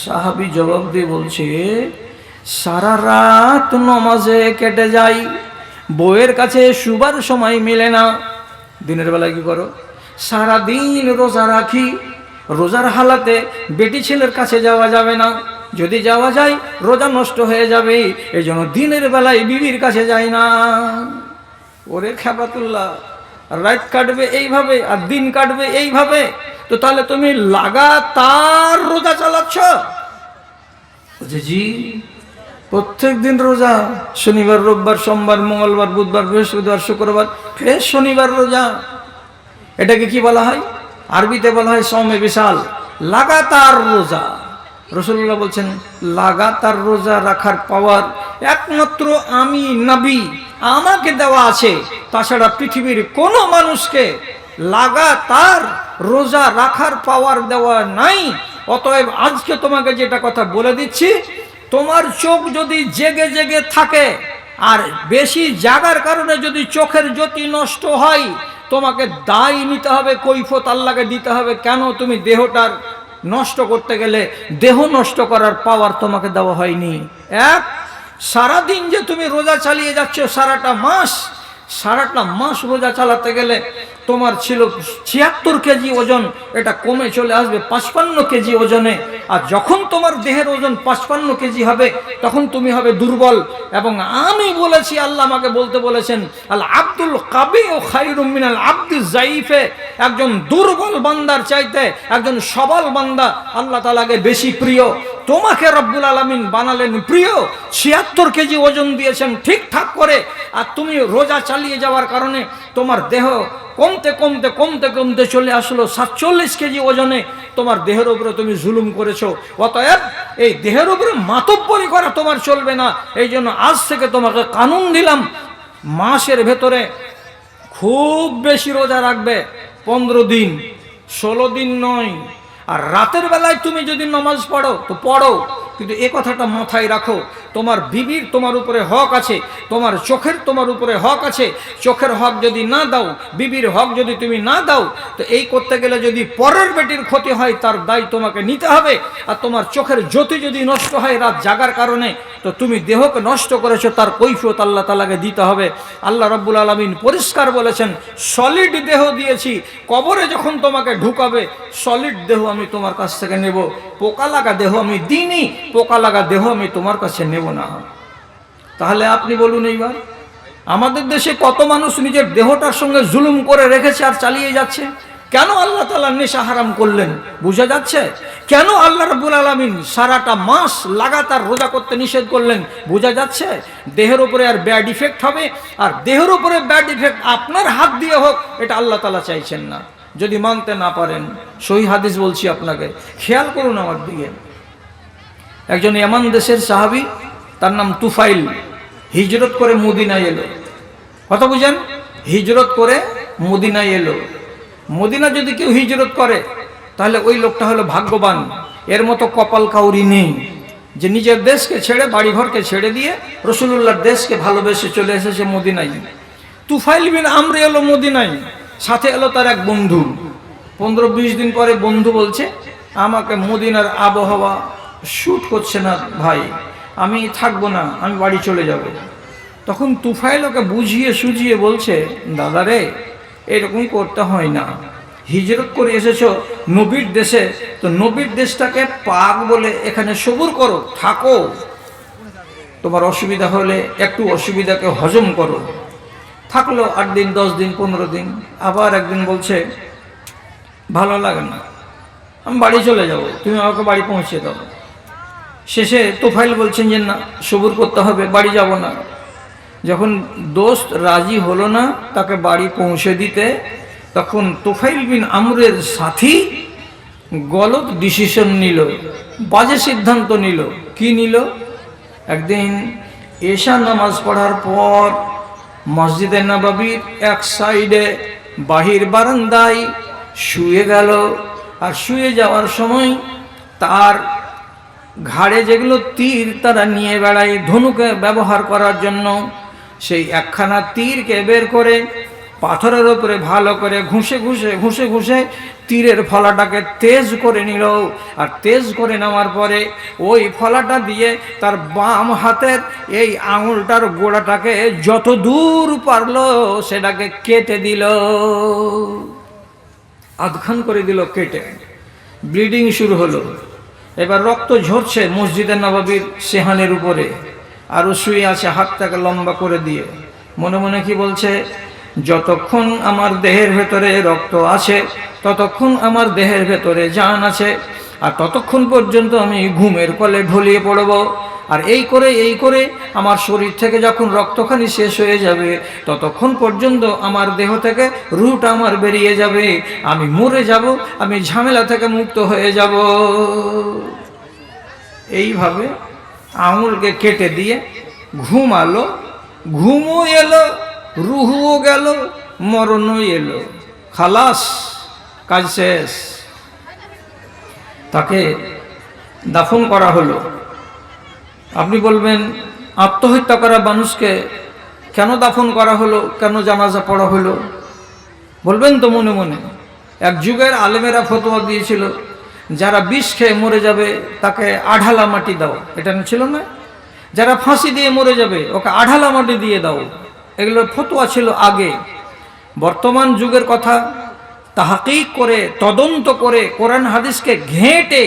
সাহাবী জবাব দিয়ে বলছে, সারা রাত নমাজে কেটে যায়, বউয়ের কাছে শুবার সময় মেলে না। দিনের বেলায় কি করো? সারা দিন রোজা রাখি, রোজার হালাতে বেটি ছেলের কাছে যাওয়া যাবে না, যদি যাওয়া যায় রোজা নষ্ট হয়ে যাবে, এই জন্য দিনের বেলায় বিবির কাছে যায় না। ওরে খেপাতুল্লাহ, রাত কাটবে এইভাবে আর দিন কাটবে এইভাবে, তো তাহলে তুমি লাগাতার রোজা চালাচ্ছ? জি প্রত্যেক দিন রোজা, শনিবার রোববার সোমবার মঙ্গলবার বুধবার বৃহস্পতিবার শুক্রবার ফের শনিবার রোজা। এটাকে কি বলা হয়? আরবিতে বলা হয় সওমে বিশাল, লাগাতার রোজা। রাসূলুল্লাহ বলছেন লাগাতার রোজা রাখার পাওয়ার একমাত্র আমি নবী আমাকে দেওয়া আছে, তাছাড়া পৃথিবীর কোনো মানুষকে লাগাতার রোজা রাখার পাওয়ার দেওয়া নাই। অতএব আজকে তোমাকে যেটা কথা বলে দিচ্ছি, তোমার চোখ যদি জেগে জেগে থাকে আর বেশি জাগার কারণে যদি চোখের জ্যোতি নষ্ট হয়, তোমাকে দায় নিতে হবে, কৈফত আল্লাহকে দিতে হবে। কেন? তুমি দেহটার নষ্ট করতে গেলে দেহ নষ্ট করার পাওয়ার তোমাকে দেওয়া হয়নি। এক, সারাদিন যে তুমি রোজা চালিয়ে যাচ্ছ সারাটা মাস রোজা চালাতে গেলে তোমার ছিল ৭৬ কেজি ওজন, এটা কমে চলে আসবে ৫৫ কেজি ওজনে। আর যখন তোমার দেহের ওজন ৫৫ কেজি হবে তখন তুমি হবে দুর্বল। এবং আমি বলেছি, আল্লাহ আমাকে বলতে বলেছেন, আল আব্দুল কাবি ও খায়রুম মিনাল আব্দি জাইফে, একজন দুর্বল বান্দার চাইতে একজন সবল বান্দা আল্লাহ তাআলাকে বেশি প্রিয়। তোমাকে রব্বুল আলামিন বানালেন প্রিয়, ৭৬ কেজি ওজন দিয়েছেন ঠিকঠাক করে, আর তুমি রোজা চালিয়ে যাওয়ার কারণে তোমার দেহ কমতে কমতে কমতে কমতে চলে আসলো ৪৭ কেজি ওজনে। তোমার দেহের উপরে তুমি জুলুম করেছো। অতএব এই দেহের উপরে মাতব্বরি করা তোমার চলবে না। এই জন্য আজ থেকে তোমাকে কানুন দিলাম, মাসের ভেতরে খুব বেশি রোজা রাখবে, 15 দিন, 16 দিন নয়। আর রাতের বেলায় তুমি যদি নামাজ পড়ো তো পড়ো, কিন্তু এ কথাটা মাথায় রাখো, তোমার বিবির তোমার উপরে হক আছে, তোমার চোখের তোমার উপরে হক আছে। চোখের হক যদি না দাও, বিবির হক যদি তুমি না দাও, তো এই করতে গেলে যদি পরের বেটির ক্ষতি হয় তার দায় তোমাকে নিতে হবে। আর তোমার চোখের জ্যোতি যদি নষ্ট হয় রাত জাগার কারণে, তো তুমি দেহকে নষ্ট করেছো, তার কৈফিয়ত আল্লাহ তাআলাকে দিতে হবে। আল্লাহ রাব্বুল আলামিন পরিষ্কার বলেছেন, সলিড দেহ দিয়েছি, কবরে যখন তোমাকে ঢুকাবে সলিড দেহ আমি তোমার কাছ থেকে নেব, পোকা লাগা দেহ আমি দিইনি, পোকা লাগা দেহ আমি তোমার কাছে নেব না। তাহলে আপনি বলুন, এইবার আমাদের দেশে কত মানুষ নিজের দেহটার সঙ্গে জুলুম করে রেখেছে আর চালিয়ে যাচ্ছে। কেন আল্লাহ তাআলা নেশা হারাম করলেন বোঝা যাচ্ছে? কেন আল্লাহ রাব্বুল আলামিন সারাটা মাস লাগাতার রোজা করতে নিষেধ করলেন বোঝা যাচ্ছে? দেহের উপরে আর ব্যাড ইফেক্ট হবে, আর দেহের উপরে ব্যাড ইফেক্ট আপনার হাত দিয়ে হোক, এটা আল্লাহ তাআলা চাইছেন না। যদি মানতে না পারেন, সহিহ হাদিস বলছি আপনাকে, খেয়াল করুন আমার দিকে। একজন ইয়ামান দেশের সাহাবী, তার নাম তুফাইল, হিজরত করে মদিনায় এলো। কথা বুঝেন? হিজরত করে মদিনায় এলো। মদিনা যদি কেউ হিজরত করে তাহলে ওই লোকটা হলো ভাগ্যবান। এর মতো কপাল কাউরি নেই যে নিজের দেশকে ছেড়ে, বাড়িঘরকে ছেড়ে দিয়ে রাসূলুল্লাহর দেশকে ভালোবেসে চলে এসেছে মদিনায়। তুফাইল বিন আমর এলো মদিনায়, সাথে এলো তার এক বন্ধু। 15-20 দিন পরে বন্ধু বলছে, আমাকে মদিনার আবহাওয়া শুট করছে না ভাই, আমি থাকবো না, আমি বাড়ি চলে যাব। তখন তুফাইল ওকে বুঝিয়ে সুঝিয়ে বলছে, দাদা রে, এরকম করতে হয় না, হিজরত করে এসেছো নবীর দেশে, তো নবীর দেশটাকে পাক বলে এখানে সবুর করো, থাকো, তোমার অসুবিধা হলে একটু অসুবিধাকে হজম করো। থাকলো 8 দিন, 10 দিন, 15 দিন। আবার একদিন বলছে, ভালো লাগে না, আমি বাড়ি চলে যাব, তুমি আমাকে বাড়ি পৌঁছে দাও। শেষে তোফাইল বলছেন যে না, সবুর করতে হবে, বাড়ি যাব না। যখন দোস্ত রাজি হলো না তাকে বাড়ি পৌঁছে দিতে, তখন তোফাইল বিন আমরের সাথী গলত ডিসিশন নিল, বাজে সিদ্ধান্ত নিল। কি নিল? একদিন এশা নামাজ পড়ার পর মসজিদে নববীর এক সাইডে বাহির বারান্দায় শুয়ে গেল। আর শুয়ে যাওয়ার সময় তার ঘাড়ে যেগুলো তীর তারা নিয়ে বেড়ায় ধনুকে ব্যবহার করার জন্য, সেই একখানা তীরকে বের করে পাথরের উপরে ভালো করে ঘুষে ঘুষে ঘুষে ঘুষে তীরের ফলাটাকে তেজ করে নিল। আর তেজ করে নেওয়ার পরে ওই ফলাটা দিয়ে তার বাম হাতের এই আঙুলটার গোড়াটাকে যত দূর পারলো সেটাকে কেটে দিল, আধখান করে দিল কেটে। ব্লিডিং শুরু হলো। এবার রক্ত ঝরছে মসজিদে নববীর সেহানের উপরে, আরও শুয়ে আছে হাতটাকে লম্বা করে দিয়ে। মনে মনে কি বলছে? যতক্ষণ আমার দেহের ভেতরে রক্ত আছে ততক্ষণ আমার দেহের ভেতরে জান আছে, আর ততক্ষণ পর্যন্ত আমি ঘুমের কোলে ঢলিয়ে পড়ব। আর এই করে আমার শরীর থেকে যখন রক্তখানি শেষ হয়ে যাবে ততক্ষণ পর্যন্ত আমার দেহ থেকে রুহটা আমার বেরিয়ে যাবে, আমি মরে যাব, আমি ঝামেলা থেকে মুক্ত হয়ে যাব। এইভাবে আঙুলকে কেটে দিয়ে ঘুমালো, ঘুমও এলো, রুহুও গেল, মরণও এলো, খালাস, কাজ শেষ। তাকে দাফন করা হলো। আপনি বলবেন, আত্মহত্যা করা মানুষকে কেন দাফন করা হলো, কেন জানাজা পড়া হলো? বলবেন তো মনে মনে, এক যুগের আলেমেরা ফতোয়া দিয়েছিল যারা বিষ খেয়ে মরে যাবে তাকে আঢালা মাটি দাও, এটা ছিল না? যারা ফাঁসি দিয়ে মরে যাবে ওকে আঢালা মাটি দিয়ে দাও, এগুলোর ফতোয়া ছিল আগে। বর্তমান যুগের কথা তাহকিক করে তদন্ত করে কোরআন হাদিসকে ঘেঁটে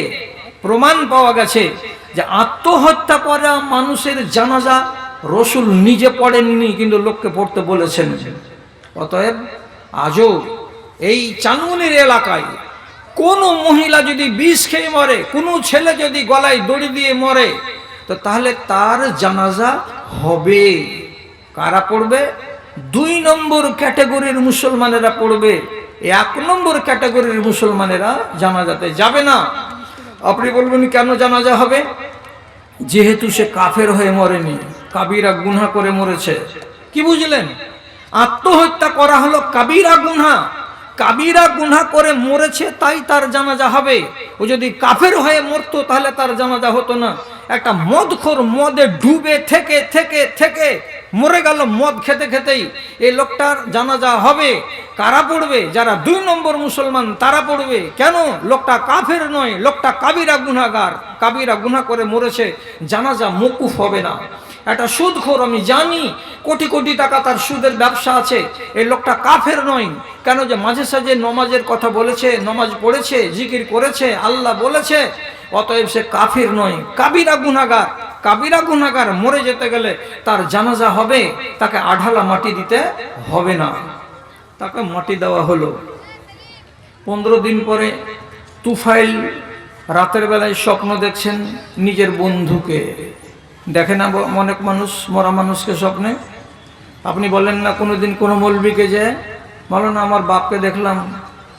প্রমাণ পাওয়া গেছে যে আত্মহত্যা করা মানুষের জানাজা রসুল নিজে পড়েননি, কিন্তু লোককে পড়তে বলেছেন। অতএব আজও এই চানুনির এলাকায় কোনো মহিলা যদি বিষ খেয়ে মরে, কোনো ছেলে যদি গলায় দড়ি দিয়ে মরে, তো তাহলে তার জানাজা হবে। কারা পড়বে? 2 নম্বর ক্যাটাগরির মুসলমানেরা পড়বে, 1 নম্বর ক্যাটাগরির মুসলমানেরা জানাজাতে যাবে না। আপনি বলবেন কেন জানাজা হবে? যেহেতু সে কাফের হয়ে মরেনি, কাবিরা গুনাহ করে মরেছে। কি বুঝলেন? আত্মহত্যা করা হলো কাবিরা গুনাহ, কাবিরা গুনাহ করে মরেছে, তাই তার জানাজা হবে। ও যদি কাফের হয়ে মরতো তাহলে তার জানাজা হতো না। একটা মদখোর মদে ডুবে থেকে থেকে থেকে মরে গেল মদ খেতে খেতেই, এই লোকটার জানাজা হবে। কারা পড়বে? যারা 2 নম্বর মুসলমান তারা পড়বে। কেন? লোকটা কাফের নয়, লোকটা কাবিরা গুনাহগার, কাবিরা গুনাহ করে মরেছে, জানাজা মওকুফ হবে না। একটা সুদখোর, আমি জানি কোটি কোটি টাকা তার সুদের ব্যবসা আছে, এই লোকটা কাফের নয়। কেন? যে মাঝে সাঝে নমাজের কথা বলেছে, নমাজ পড়েছে, জিকির করেছে, আল্লাহ বলেছে, অতএব সে কাফির নয়, কাবিরা গুনাহগার। কাবিরা গুনাহগার মরে যেতে গেলে তার জানাজা হবে, তাকে আঢালা মাটি দিতে হবে না। তাকে মাটি দেওয়া হলো। 15 দিন পরে তুফাইল রাতের বেলায় স্বপ্ন দেখছেন নিজের বন্ধুকে। দেখে না অনেক মানুষ মরা মানুষকে স্বপ্নে? আপনি বলেন না কোনোদিন কোনো মৌলবীকে যে বলো না আমার বাপকে দেখলাম,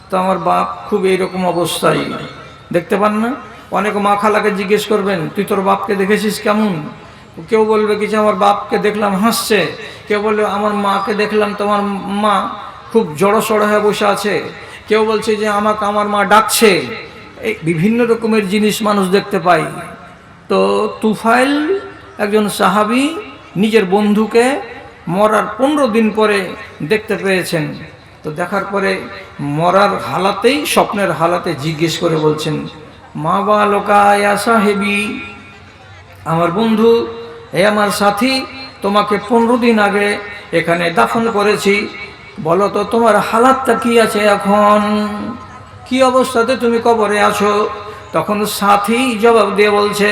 তো আমার বাপ খুব এইরকম অবস্থায়, দেখতে পান না? অনেক মা খালাকে জিজ্ঞেস করবেন তুই তোর বাপকে দেখেছিস কেমন? কেউ বলবে কিছু আমার বাপকে দেখলাম হাসছে, কেউ বলবে আমার মাকে দেখলাম তোমার মা খুব জড়সড় হয়ে বসে আছে, কেউ বলছে যে আমাকে আমার মা ডাকছে। এই বিভিন্ন রকমের জিনিস মানুষ দেখতে পায়। তো তুফাইল একজন সাহাবী নিজের বন্ধুকে মরার 15 দিন পরে দেখতে পেয়েছেন। তো দেখার পরে মরার হালাতেই, স্বপ্নের হালাতে জিজ্ঞেস করে বলছেন মা বালোকা ইয়া সাহেবী, আমার বন্ধু, এ আমার সাথী, তোমাকে 15 দিন আগে এখানে দাফন করেছি, বলো তো তোমার হালাতটা কি আছে এখন, কি অবস্থাতে তুমি কবরে আছো? তখন সাথী জবাব দিয়ে বলছে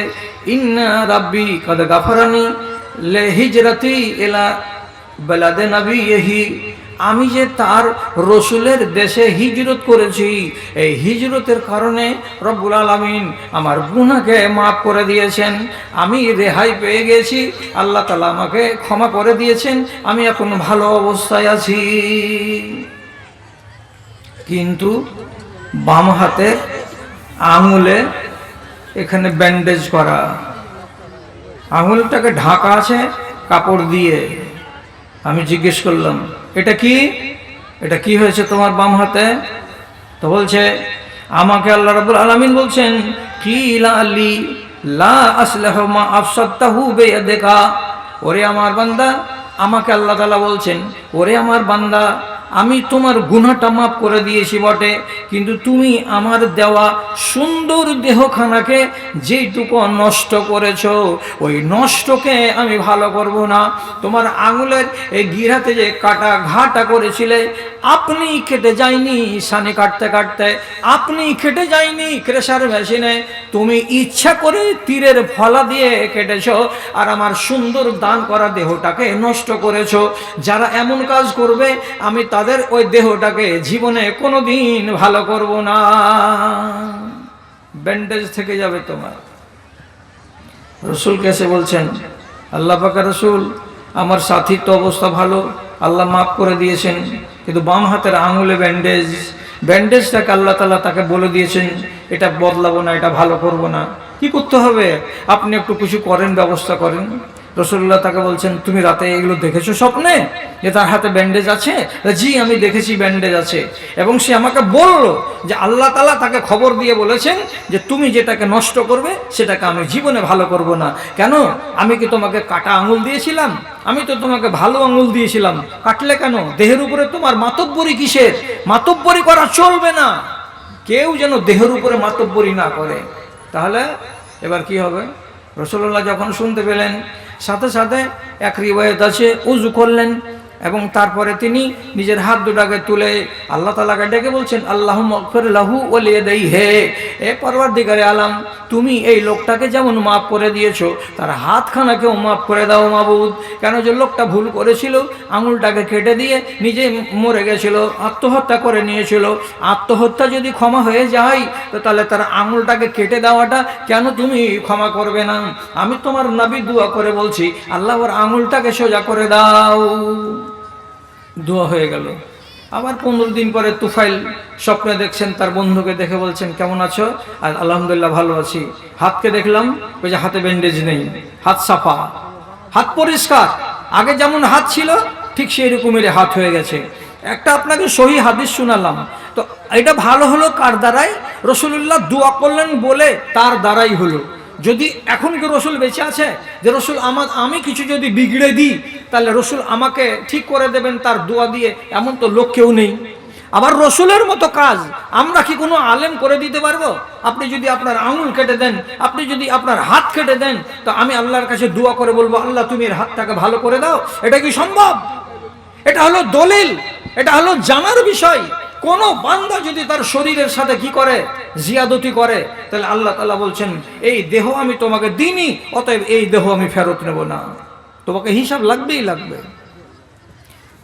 ইন্না রাব্বি কদ গাফারানি লে হিজরতি ইলা বালাদে নবিয়হি, আমি যে তার রসুলের দেশে হিজরত করেছি, এই হিজরতের কারণে রব্বুল আলামিন আমার গুনাহকে মাফ করে দিয়েছেন, আমি রেহাই পেয়ে গেছি, আল্লাহ তাআলা আমাকে ক্ষমা করে দিয়েছেন, আমি এখন ভালো অবস্থায় আছি। কিন্তু বাম হাতের আঙুলে এখানে ব্যান্ডেজ করা, আঙুলটাকে ঢাকা আছে কাপড় দিয়ে। আমি জিজ্ঞেস করলাম এটা কি, এটা কি হয়েছে তোমার বাম হাতে? তো বলছে আমাকে আল্লাহ রাব্বুল আলামিন বলছেন কিলা আলি লা আসলাহু মা আফসাদতাহু বিয়াদিকা, ওরে আমার বান্দা, আমাকে আল্লাহ তাআলা বলছেন ওরে আমার বান্দা, আমি তোমার গুনাহটা মাফ করে দিয়েছি বটে, কিন্তু তুমি আমার দেওয়া সুন্দর দেহখানাকে যেইটুকু নষ্ট করেছো, ওই নষ্টকে আমি ভালো করব না। তোমার আঙুলের এই গিরাতে যে কাটা ঘাটা করেছিলে, আপনি কেটে যায়নি সানি কাটতে কাটতে, আপনি কেটে যায়নি ক্রেশার মেশিনে, তুমি ইচ্ছা করে তীরের ফলা দিয়ে কেটেছো, আর আমার সুন্দর দান করা দেহটাকে নষ্ট করেছো। যারা এমন কাজ করবে আমি তাদের ওই দেহটাকে জীবনে কোনোদিন ভালো করব না, ব্যান্ডেজ থেকে যাবে তোমার। রসুল কেসে বলছেন আল্লাহ পাক রসুল, আমার সাথীর তো অবস্থা ভালো, আল্লাহ মাফ করে দিয়েছেন, কিন্তু বাম হাতের আঙুলে ব্যান্ডেজ, ব্যান্ডেজটাকে আল্লাহ তাআলা তাকে বলে দিয়েছেন এটা বদলাবো না, এটা ভালো করব না। কি করতে হবে? আপনি একটু কিছু করেন, ব্যবস্থা করেন। রসুল্লাহ তাকে বলছেন তুমি রাতে এগুলো দেখেছো স্বপ্নে যে তার হাতে ব্যান্ডেজ আছে? জি আমি দেখেছি ব্যান্ডেজ আছে, এবং সে আমাকে বলল যে আল্লাহ তাআলা তাকে খবর দিয়ে বলেছেন যে তুমি যেটাকে নষ্ট করবে সেটাকে আমি জীবনে ভালো করব না। কেন? আমি কি তোমাকে কাটা আঙুল দিয়েছিলাম? আমি তো তোমাকে ভালো আঙুল দিয়েছিলাম, কাটলে কেন? দেহের উপরে তোমার মাতব্বরি কিসের? মাতব্বরি করা চলবে না। কেউ যেন দেহের উপরে মাতব্বরি না করে। তাহলে এবার কি হবে? রাসূলুল্লাহ যখন শুনতে পেলেন, সাথে সাথে এক রিওয়ায়াত আছে উযু করলেন এবং তারপরে তিনি নিজের হাত দুটাকে তুলে আল্লাহ তাআলাকে ডেকে বলছেন, আল্লাহুম্মা গফির লাহু ওয়া লিয়াদাইহি, এ পরওয়ারদিগারে আলম, তুমি এই লোকটাকে যেমন মাফ করে দিয়েছো, তার হাতখানাকেও মাফ করে দাও মাবুদ। কেন যে লোকটা ভুল করেছিল, আঙুলটাকে কেটে দিয়ে নিজে মরে গেছিল, আত্মহত্যা করে নিয়েছিল। আত্মহত্যা যদি ক্ষমা হয়ে যায়, তো তাহলে তার আঙুলটাকে কেটে দেওয়াটা কেন তুমি ক্ষমা করবে না? আমি তোমার নবী দোয়া করে বলছি, আল্লাহ ওর আঙুলটাকে সোজা করে দাও। দোয়া হয়ে গেল। আবার 15 দিন পরে তুফাইল স্বপ্নে দেখছেন, তার বন্ধুকে দেখে বলছেন, কেমন আছো? আর আলহামদুলিল্লাহ ভালো আছি। হাতকে দেখলাম, ওই যে হাতে ব্যান্ডেজ নেই, হাত সাফা, হাত পরিষ্কার, আগে যেমন হাত ছিল ঠিক সেই রকমের হাত হয়ে গেছে। একটা আপনাকে সহি হাদিস শোনালাম, তো এটা ভালো হলো কার দ্বারাই? রাসূলুল্লাহ দোয়া করলেন বলে তার দ্বারাই হলো। যদি এখন কি রসুল বেঁচে আছে যে রসুল আমি কিছু যদি বিগড়ে দিই তাহলে রসুল আমাকে ঠিক করে দেবেন তার দোয়া দিয়ে? এমন তো লোক কেউ নেই। আবার রসুলের মতো কাজ আমরা কি কোনো আলেম করে দিতে পারবো? আপনি যদি আপনার আঙুল কেটে দেন, আপনি যদি আপনার হাত কেটে দেন, তো আমি আল্লাহর কাছে দোয়া করে বলবো, আল্লাহ তুমি এর হাতটাকে ভালো করে দাও? এটা কি সম্ভব? এটা হলো দলিল, এটা হলো জানার বিষয়। কোন বান্দা যদি তার শরীরের সাথে কি করে, জিয়াদতি করে, তাহলে আল্লাহ তাআলা বলছেন, এই দেহ আমি তোমাকে দিইনি, অতএব এই দেহ আমি ফেরত নেব না, তোমাকে হিসাব লাগবেই লাগবে।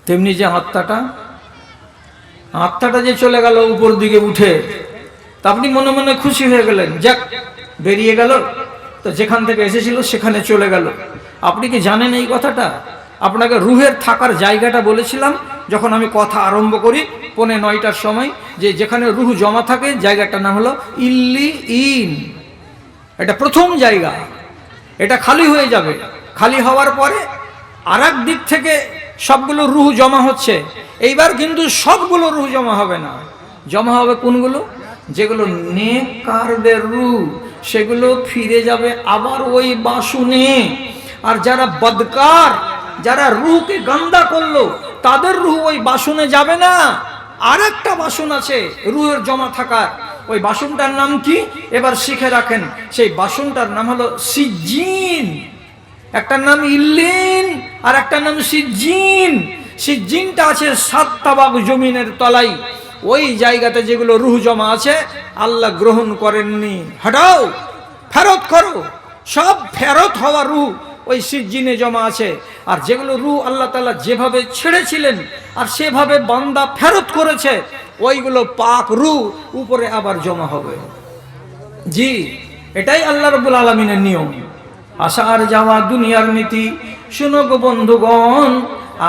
তেমনি যে আত্মাটা যে চলে গেল উপর দিকে উঠে, তা আপনি মনে মনে খুশি হয়ে গেলেন, যাক বেরিয়ে গেল, তো যেখান থেকে এসেছিল সেখানে চলে গেল। আপনি কি জানেন এই কথাটা? আপনাকে রুহের থাকার জায়গাটা বলেছিলাম যখন আমি কথা আরম্ভ করি 8:45টার সময়, যে যেখানে রুহ জমা থাকে জায়গাটার নাম হলো ইল্লিয়িন। এটা প্রথম জায়গা, এটা খালি হয়ে যাবে। খালি হওয়ার পরে আরেক দিক থেকে সবগুলো রুহ জমা হচ্ছে। এইবার কিন্তু সবগুলো রুহ জমা হবে না, জমা হবে কোনগুলো? যেগুলো নেককারদের রুহ, সেগুলো ফিরে যাবে আবার ওই বাসনে। আর যারা বদকার, যারা রুহকে গান্দা করলো, তাদের রুহ ওই বাসনে যাবে না। আরেকটা বাসন আছে রুহের জমা থাকার, ওই বাসনটার নাম কি এবার শিখে রাখেন। সেই বাসনটার নাম হলো সিজ্জিন। একটা নাম ইল্লিন আর একটা নাম সিজ্জিন। সিজ্জিনটা আছে 7 তাবাক জমিনের তলায়। ওই জায়গাতে যেগুলো রুহ জমা আছে আল্লাহ গ্রহণ করেননি, হটাও, ফেরত করো। সব ফেরত হওয়া রুহ ওই সিজ্জিনে জমা আছে। আর যেগুলো রুহ আল্লাহ তাআলা যেভাবে ছেড়েছিলেন আর সেভাবে বান্দা ফেরত করেছে, ওইগুলো পাক রুহ উপরে আবার জমা হবে। জি, এটাই আল্লাহ রাব্বুল আলামিনের নিয়ম। আসা আর যাওয়া দুনিয়ার নীতি। শুনো গো বন্ধুগণ,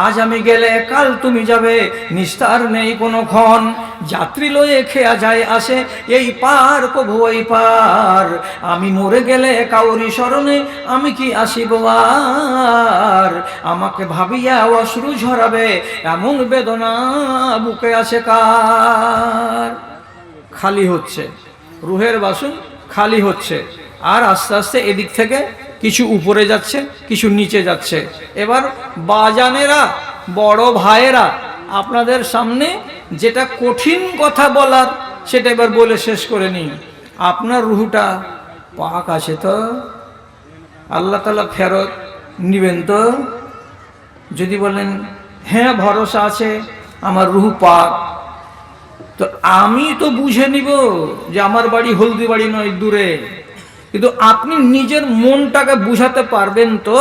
আজ আমি গেলে কাল তুমি যাবে, নিস্তার নেই কোনো ক্ষণ। যাত্রী লয়ে খেয়া যায় আসে, এই পার কভু ওই পার। আমি মরে গেলে কাউরি স্মরণে আমি কি আসিব আর? আমাকে ভাবিয়া অশ্রু ঝরাবে, এমন বেদনা বুকে আসে কার? খালি হচ্ছে রুহের বাসন, খালি হচ্ছে। আর আস্তে আস্তে এদিক থেকে কিছু উপরে যাচ্ছে, কিছু নিচে যাচ্ছে। এবার বাজানেরা, বড় ভাইয়েরা, আপনাদের সামনে যেটা কঠিন কথা বলার সেটা এবার বলে শেষ করে নিই। আপনার রুহটা পাক আছে তো? আল্লাহ তাআলা ফেরত নিবেন তো? যদি বলেন হ্যাঁ ভরসা আছে, আমার রুহ পাক, তো আমি তো বুঝে নিব যে আমার বাড়ি হলদিবাড়ি নয়, দূরে। কিন্তু আপনি নিজের মনটাকে বুঝাতে পারবেন তো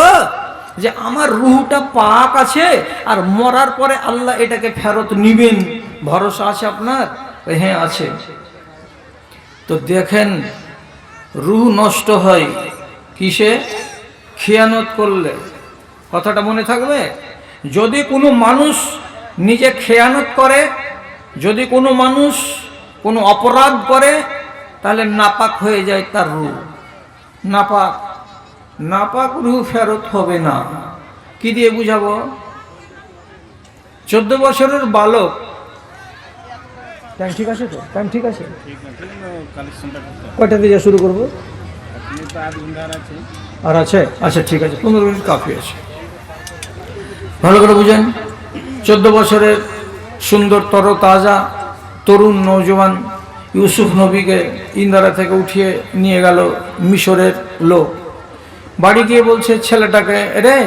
যে আমার রুহটা পাক আছে আর মরার পরে আল্লাহ এটাকে ফেরত নিবেন? ভরসা আছে আপনার? হ্যাঁ আছে। তো দেখেন, রুহ নষ্ট হয় কিসে? খেয়ানত করলে। কথাটা মনে থাকবে। যদি কোনো মানুষ নিজে খেয়ানত করে, যদি কোনো মানুষ কোনো অপরাধ করে, তাহলে নাপাক হয়ে যায় তার রুহ। নাপাক, নাপাক রুহ ফেরত হবে না। কি দিয়ে বুঝাবো? 14 বছরের বালক, টাইম ঠিক আছে তো? টাইম ঠিক আছে? কয়টা দিয়ে শুরু করবো? আর আছে? আচ্ছা ঠিক আছে, 15 মিনিট কাফি আছে। ভালো করে বুঝেন। 14 বছরের সুন্দর তরতাজা তরুণ নৌজওয়ান, ইউসুফ নবীকে ইন্দারা থেকে উঠিয়ে নিয়ে গেল মিশরের লোক। বাড়ি গিয়ে বলছে ছেলেটাকে, রে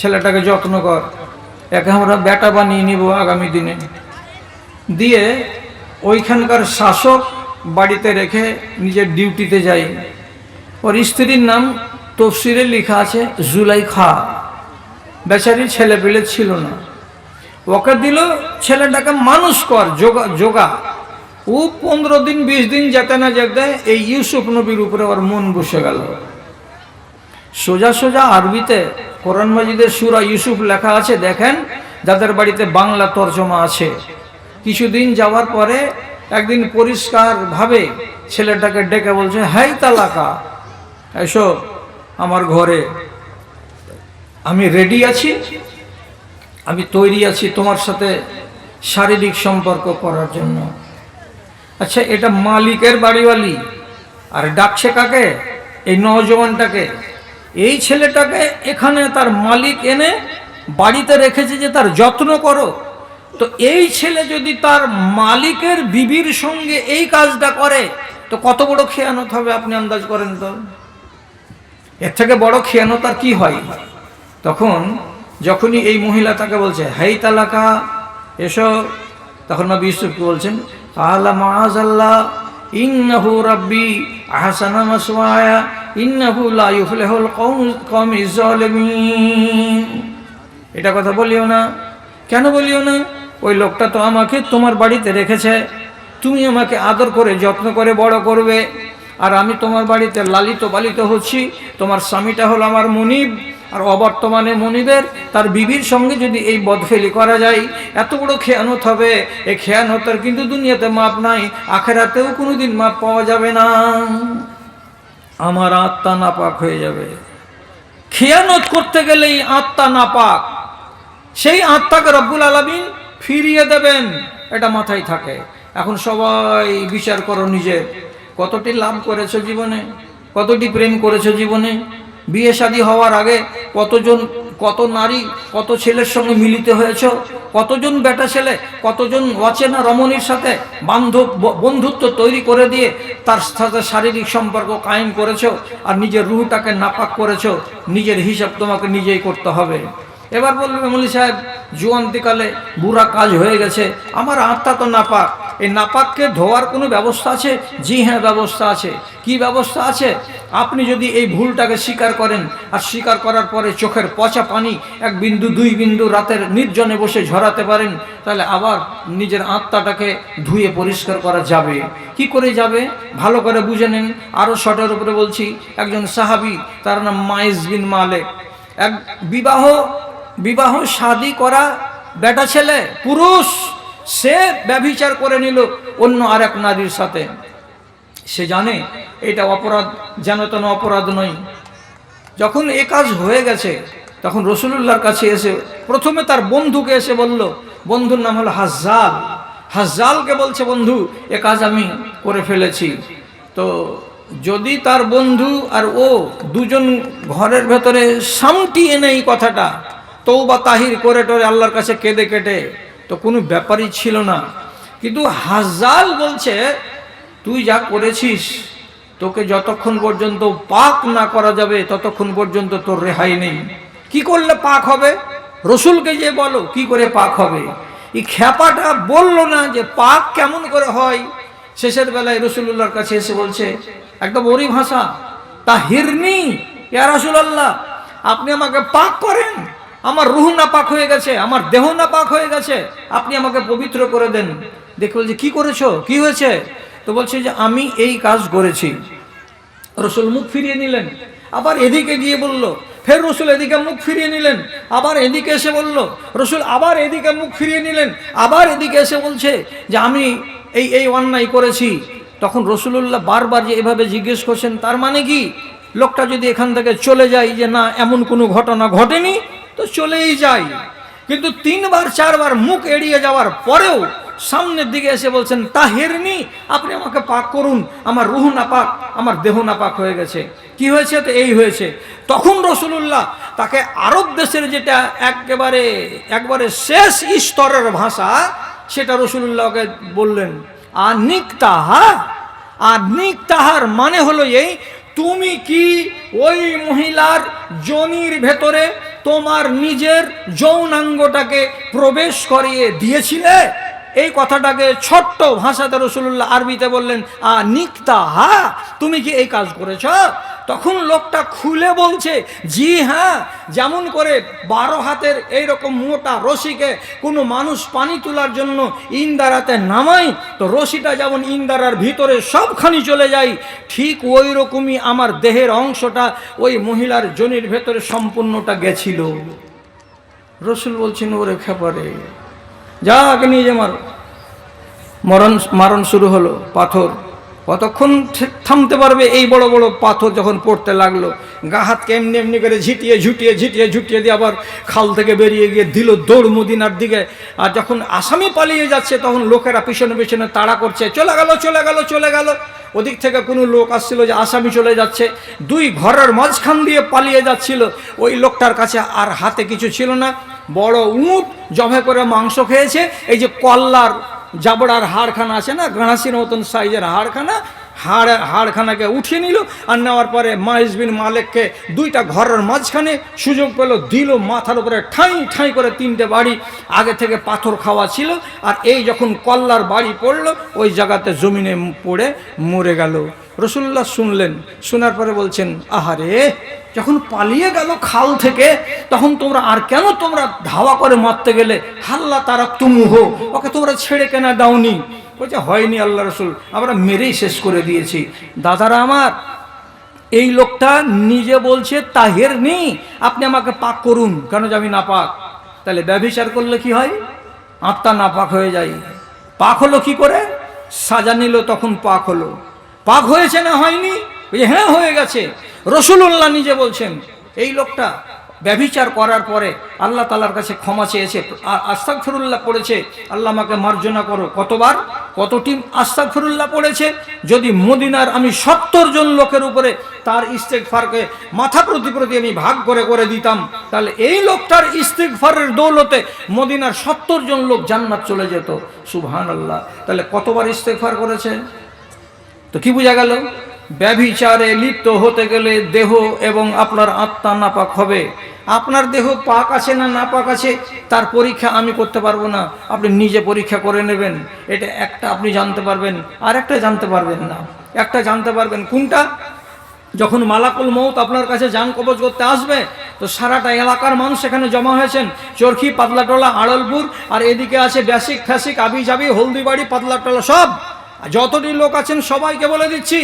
ছেলেটাকে যত্ন কর, একে আমরা বেটা বানিয়ে নিব আগামী দিনে। দিয়ে ওইখানকার শাসক বাড়িতে রেখে নিজের ডিউটিতে যায়। ওর স্ত্রীর নাম তফসিরে লেখা আছে জুলাইখা। বেচারি ছেলে পেলে ছিল না, ওকে দিল ছেলেটাকে মানুষ কর, যোগা। ও 15 দিন 20 দিন যেতে না যেতে এই ইউসুফ নবীর উপরে ওর মন বসে গেল। সোজা সোজা আরবিতে কোরআন মাজিদের সূরা ইউসুফ লেখা আছে, দেখেন যাদের বাড়িতে বাংলা তর্জমা আছে। কিছুদিন যাওয়ার পরে একদিন পরিষ্কারভাবে ছেলেটাকে ডেকে বলছে, হাই তালাকা, এসো আমার ঘরে, আমি রেডি আছি, আমি তৈরি আছি তোমার সাথে শারীরিক সম্পর্ক করার জন্য। আচ্ছা, এটা মালিকের বাড়িওয়ালি, আর ডাকছে কাকে? এই নওজওয়ানটাকে। এই ছেলেটাকে এখানে তার মালিক এনে বাড়িতে রেখেছে যে তার যত্ন করো। তো এই ছেলে যদি তার মালিকের বিবির সঙ্গে এই কাজটা করে তো কত বড় খেয়ানত হবে আপনি আন্দাজ করেন তো। এর থেকে বড় খেয়ানত আর কি হয়? তখন যখনই এই মহিলা তাকে বলছে হাই তালাকা, এসো, তখন নবী ইউসুফকে বলছেন, আলা মাআযাল্লাহ ইন্নাহু রাব্বি আহসানা মাসওয়ায়া ইন্নাহু লা ইউফলিহুল কওমিজ জালিমিন। এটা কথা বলিও না। কেন বলিও না? ওই লোকটা তো আমাকে তোমার বাড়িতে রেখেছে, তুমি আমাকে আদর করে যত্ন করে বড় করবে, আর আমি তোমার বাড়িতে লালিত পালিত হচ্ছি। তোমার স্বামীটা হলো আমার মনিব, আর অবর্তমানে মনিবের তার বিবির সঙ্গে যদি এই বদফেলি করা যায়, এত বড় খেয়ানত হবে। এই খেয়ানতের কিন্তু দুনিয়াতে মাপ নাই, আখেরাতেও কোনোদিন মাপ পাওয়া যাবে না। আমার আত্মা নাপাক হয়ে যাবে। খেয়ানত করতে গেলেই আত্মা নাপাক, সেই আত্মাকে রব্বুল আলামিন ফিরিয়ে দেবেন, এটা মাথায় থাকে। এখন সবাই বিচার করো নিজের, কতটি লাভ করেছো জীবনে, কতটি প্রেম করেছো জীবনে। বিয়ে শাদী হওয়ার আগে কত নারী, কত ছেলের সঙ্গে মিলিত হয়েছ, কতজন বেটা ছেলে, কতজন অচেনা রমণীর সাথে বন্ধুত্ব তৈরি করে দিয়ে তার সাথে শারীরিক সম্পর্ক কায়েম করেছো, আর নিজের রুহটাকে নাপাক করেছো। নিজের হিসাব তোমাকে নিজেই করতে হবে। এবার বলবে মৌলী সাহেব, জুয়ান্তিকালে বুড়া কাজ হয়ে গেছে, আমার আত্মা তো নাপাক, এই নাপাককে ধোয়ার কোনো ব্যবস্থা আছে? জি হ্যাঁ, ব্যবস্থা আছে। কি ব্যবস্থা আছে? আপনি যদি এই ভুলটাকে স্বীকার করেন, আর স্বীকার করার পরে চোখের পচা পানি 1 বিন্দু 2 বিন্দু রাতের নির্জনে বসে ঝরাতে পারেন, তাহলে আবার নিজের আত্মাটাকে ধুয়ে পরিষ্কার করা যাবে। কি করে যাবে ভালো করে বুঝে নেন। আরও শর্টের উপরে বলছি, একজন সাহাবী, তার নাম মাইজ বিন মালিক, এক বিবাহ শাদী করা বেটা ছেলে পুরুষ, সে ব্যভিচার করে নিল অন্য আরেক নারীর সাথে। সে জানে এটা অপরাধ, যেন তেন অপরাধ নয়। যখন এ কাজ হয়ে গেছে, তখন রাসূলুল্লাহর কাছে এসে প্রথমে তার বন্ধুকে এসে বলল, বন্ধুর নাম হলো হাজ্জাল। হাজ্জালকে বলছে, বন্ধু এ কাজ আমি করে ফেলেছি। তো যদি তার বন্ধু আর ও দুজন ঘরের ভেতরে সামটিয়ে নেই কথাটা, তওবা তাহির করে টোরে আল্লাহর কাছে কেঁদে কেটে, তো কোনো ব্যাপারই ছিল না। কিন্তু হাজ্জাল বলছে, তুই যা করেছিস, তোকে যতক্ষণ পর্যন্ত পাক না করা যাবে ততক্ষণ পর্যন্ত তোর রেহাই নেই। কি করলে পাক হবে? রসুলকে যে বলো কি করে পাক হবে। এই খ্যাপাটা বললো না যে পাক কেমন করে হয়। শেষের বেলায় রসুলুল্লাহর কাছে এসে বলছে একদম ওরই ভাষা, তাহিরনি ইয়া রাসূলুল্লাহ, আপনি আমাকে পাক করেন, আমার রুহ না পাক হয়ে গেছে, আমার দেহ না পাক হয়ে গেছে, আপনি আমাকে পবিত্র করে দেন। দেখে বলছে কি করেছো, কি হয়েছে? তো বলছে যে আমি এই কাজ করেছি। রসুল মুখ ফিরিয়ে নিলেন, আবার এদিকে গিয়ে বলল, ফের রসুল এদিকে মুখ ফিরিয়ে নিলেন, আবার এদিকে এসে বলল, রসুল আবার এদিকে মুখ ফিরিয়ে নিলেন, আবার এদিকে এসে বলছে যে আমি এই অন্যায় করেছি। তখন রসুলুল্লাহ বারবার যে এভাবে জিজ্ঞেস করছেন, তার মানে কি লোকটা যদি এখান থেকে চলে যায়, যে না এমন কোনো ঘটনা ঘটেনি, তো চলেই যায়। কিন্তু 3বার 4বার মুখ এড়িয়ে যাওয়ার পরেও সামনের দিকে এসে বলছেন, তাহিরনি, আপনি আমাকে পাক করুন, আমার রুহ নাপাক, আমার দেহ নাপাক হয়ে গেছে। কি হয়েছে? তো এই হয়েছে। তখন রসুলুল্লাহ তাকে আরব দেশের যেটা একবারে শেষ স্তরের ভাষা, সেটা রসুলুল্লাহকে বললেন আনিকতাহা, আনিকতাহার মানে হলো এই, তুমি কি ওই মহিলার যোনির ভেতরে তোমার নিজের যৌনাঙ্গটাকে প্রবেশ করিয়ে দিয়েছিলে? এই কথাটাকে ছোট্ট ভাষাতে রাসূলুল্লাহ আরবিতে বললেন আনিকতাহা, তুমি কি এই কাজ করেছ? তখন লোকটা খুলে বলছে, জি হ্যাঁ, যেমন করে 12 হাতের এইরকম মোটা রশিকে কোনো মানুষ পানি তোলার জন্য ইন্দারাতে নামায়, তো রশিটা যেমন ইন্দারার ভিতরে সবখানি চলে যায়, ঠিক ওই রকমই আমার দেহের অংশটা ওই মহিলার যোনির ভেতরে সম্পূর্ণটা গেছিল। রসুল বলছেন, ওরে খেপারে, যাকে নিয়ে যে মারণ শুরু হলো। পাথর কতক্ষণ থামতে পারবে? এই বড় বড় পাথর যখন পড়তে লাগলো, গা হাতকে এমনি এমনি করে ঝুটিয়ে দিয়ে আবার খাল থেকে বেরিয়ে গিয়ে দিল দৌড় মদিনার দিকে। আর যখন আসামি পালিয়ে যাচ্ছে, তখন লোকেরা পিছনে পিছনে তাড়া করছে, চলে গেল। ওদিক থেকে কোনো লোক আসছিল যে আসামি চলে যাচ্ছে, দুই ঘরের মাঝখান দিয়ে পালিয়ে যাচ্ছিল। ওই লোকটার কাছে আর হাতে কিছু ছিল না, বড় উঁট জবে করে মাংস খেয়েছে। এই যে কল্লার জাবড়ার হাড়খানা আছে না, গাঁড়াশির মতন সাইজের হাড়খানা, হাড়খানাকে উঠিয়ে নিল। আর নেওয়ার পরে মাইজ বিন মালিককে দুইটা ঘরের মাঝখানে সুযোগ পেল, দিল মাথার উপরে ঠাঁই করে 3টে বাড়ি। আগে থেকে পাথর খাওয়া ছিল, আর এই যখন কল্লার বাড়ি পড়লো, ওই জায়গাতে জমিনে পড়ে মরে গেল। রাসূলুল্লাহ শুনলেন, শোনার পরে বলছেন, আহারে, যখন পালিয়ে গেল খাল থেকে, তখন তোমরা আর কেন তোমরা ধাওয়া করে মারতে গেলে? হাল্লা তারা তুমু হো, ওকে তোমরা ছেড়ে কেন দাওনি? বলছে, হয়নি আল্লাহ রসুল, আমরা মেরেই শেষ করে দিয়েছি। দাদারা আমার, এই লোকটা নিজে বলছে তাহের নেই, আপনি আমাকে পাক করুন, কেন যে আমি নাপাক। তাহলে ব্যভিচার করলে কি হয়? আত্মা নাপাক হয়ে যায়। পাক হলো কি করে? সাজা নিল, তখন পাক হলো। পাক হয়েছে না হয়নি? হ্যাঁ হয়ে গেছে। রাসূলুল্লাহ নিজে বলছেন, এই লোকটা ব্যভিচার করার পরে আল্লাহ তাআলার কাছে ক্ষমা চেয়েছে, আস্তাগফিরুল্লাহ পড়েছে, আল্লাহ আমাকে মার্জনা করো। কতবার, কতটি আস্তাগফিরুল্লাহ পড়েছে? যদি মদিনার আমি 70 জন লোকের উপরে তার ইস্তেগফারকে মাথা প্রতি আমি ভাগ করে দিতাম, তাহলে এই লোকটার ইস্তেগফারের দৌলতে মদিনার 70 জন লোক জান্নাত চলে যেত। সুবহানাল্লাহ। তাহলে কতবার ইস্তেগফার করেছে? তো কি বোঝা গেল? ব্যভিচারে লিপ্ত হতে গেলে দেহ এবং আপনার আত্মা নাপাক হবে। আপনার দেহ পাক আছে না নাপাক আছে, তার পরীক্ষা আমি করতে পারবো না, আপনি নিজে পরীক্ষা করে নেবেন। এটা একটা আপনি জানতে পারবেন, আর একটা জানতে পারবেন না। একটা জানতে পারবেন কোনটা? যখন মালাকুল মউত আপনার কাছে জান কবজ করতে আসবে, তো সারাটা এলাকার মানুষ এখানে জমা হয়েছেন, চরখি, পাতলাটোলা, আড়লপুর, আর এদিকে আছে বেসিক ফ্যাসিক, আবিজাবি, হলদিবাড়ি, পাতলাটোলা, সব যতটি লোক আছেন সবাইকে বলে দিচ্ছি,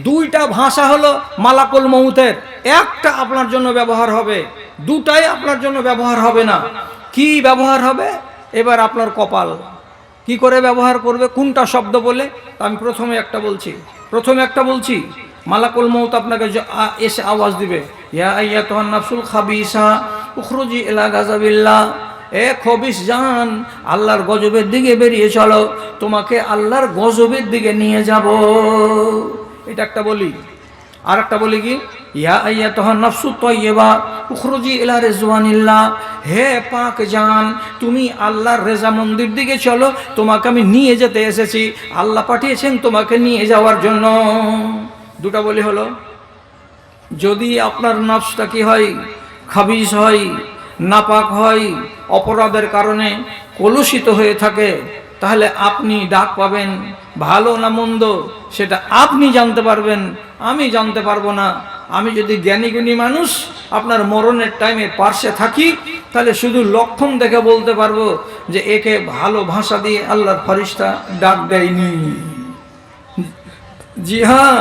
2টা ভাষা হলো মালাকুল মউতের। একটা আপনার জন্য ব্যবহার হবে, 2টাই আপনার জন্য ব্যবহার হবে না। কি ব্যবহার হবে? এবার আপনার কপাল কি করে ব্যবহার করবে, কোনটা শব্দ বলে? আমি প্রথমে একটা বলছি। মালাকুল মউত আপনাকে এসে আওয়াজ দিবে, ইয়া আইয়াতুহান নাফসুল খাবিসা উখরুজি ইলা গাযাবিল্লাহ, এ খবিস জান, আল্লাহর গজবের দিকে বেরিয়ে চলো, তোমাকে আল্লাহর গজবের দিকে নিয়ে যাব। এটা একটা বলি। আর একটা বলি কি, ইয়া আইয়াতুহান নাফসুত তাইয়্যিবা উখরুজি ইলা রিজওয়ানিল্লাহ, হে পাক জান, তুমি আল্লাহর রেজামন্দির দিকে চলো, তোমাকে আমি নিয়ে যেতে এসেছি, আল্লাহ পাঠিয়েছেন তোমাকে নিয়ে যাওয়ার জন্য। 2টা বলি হলো। যদি আপনার নফসটা কি হয়, খাবিস হয়, নাপাক হয়, অপরাধের কারণে কলুষিত হয়ে থাকে, তাহলে আপনি ডাক পাবেন, ভালো না মন্দ সেটা আপনি জানতে পারবেন, আমি জানতে পারবো না। আমি যদি জ্ঞানীগুণী মানুষ আপনার মরণের টাইমে পার্শ্বে থাকি, তাহলে শুধু লক্ষণ দেখে বলতে পারবো যে একে ভালো ভাষা দিয়ে আল্লাহর ফেরেশতা ডাক দেয়নি। জি হ্যাঁ,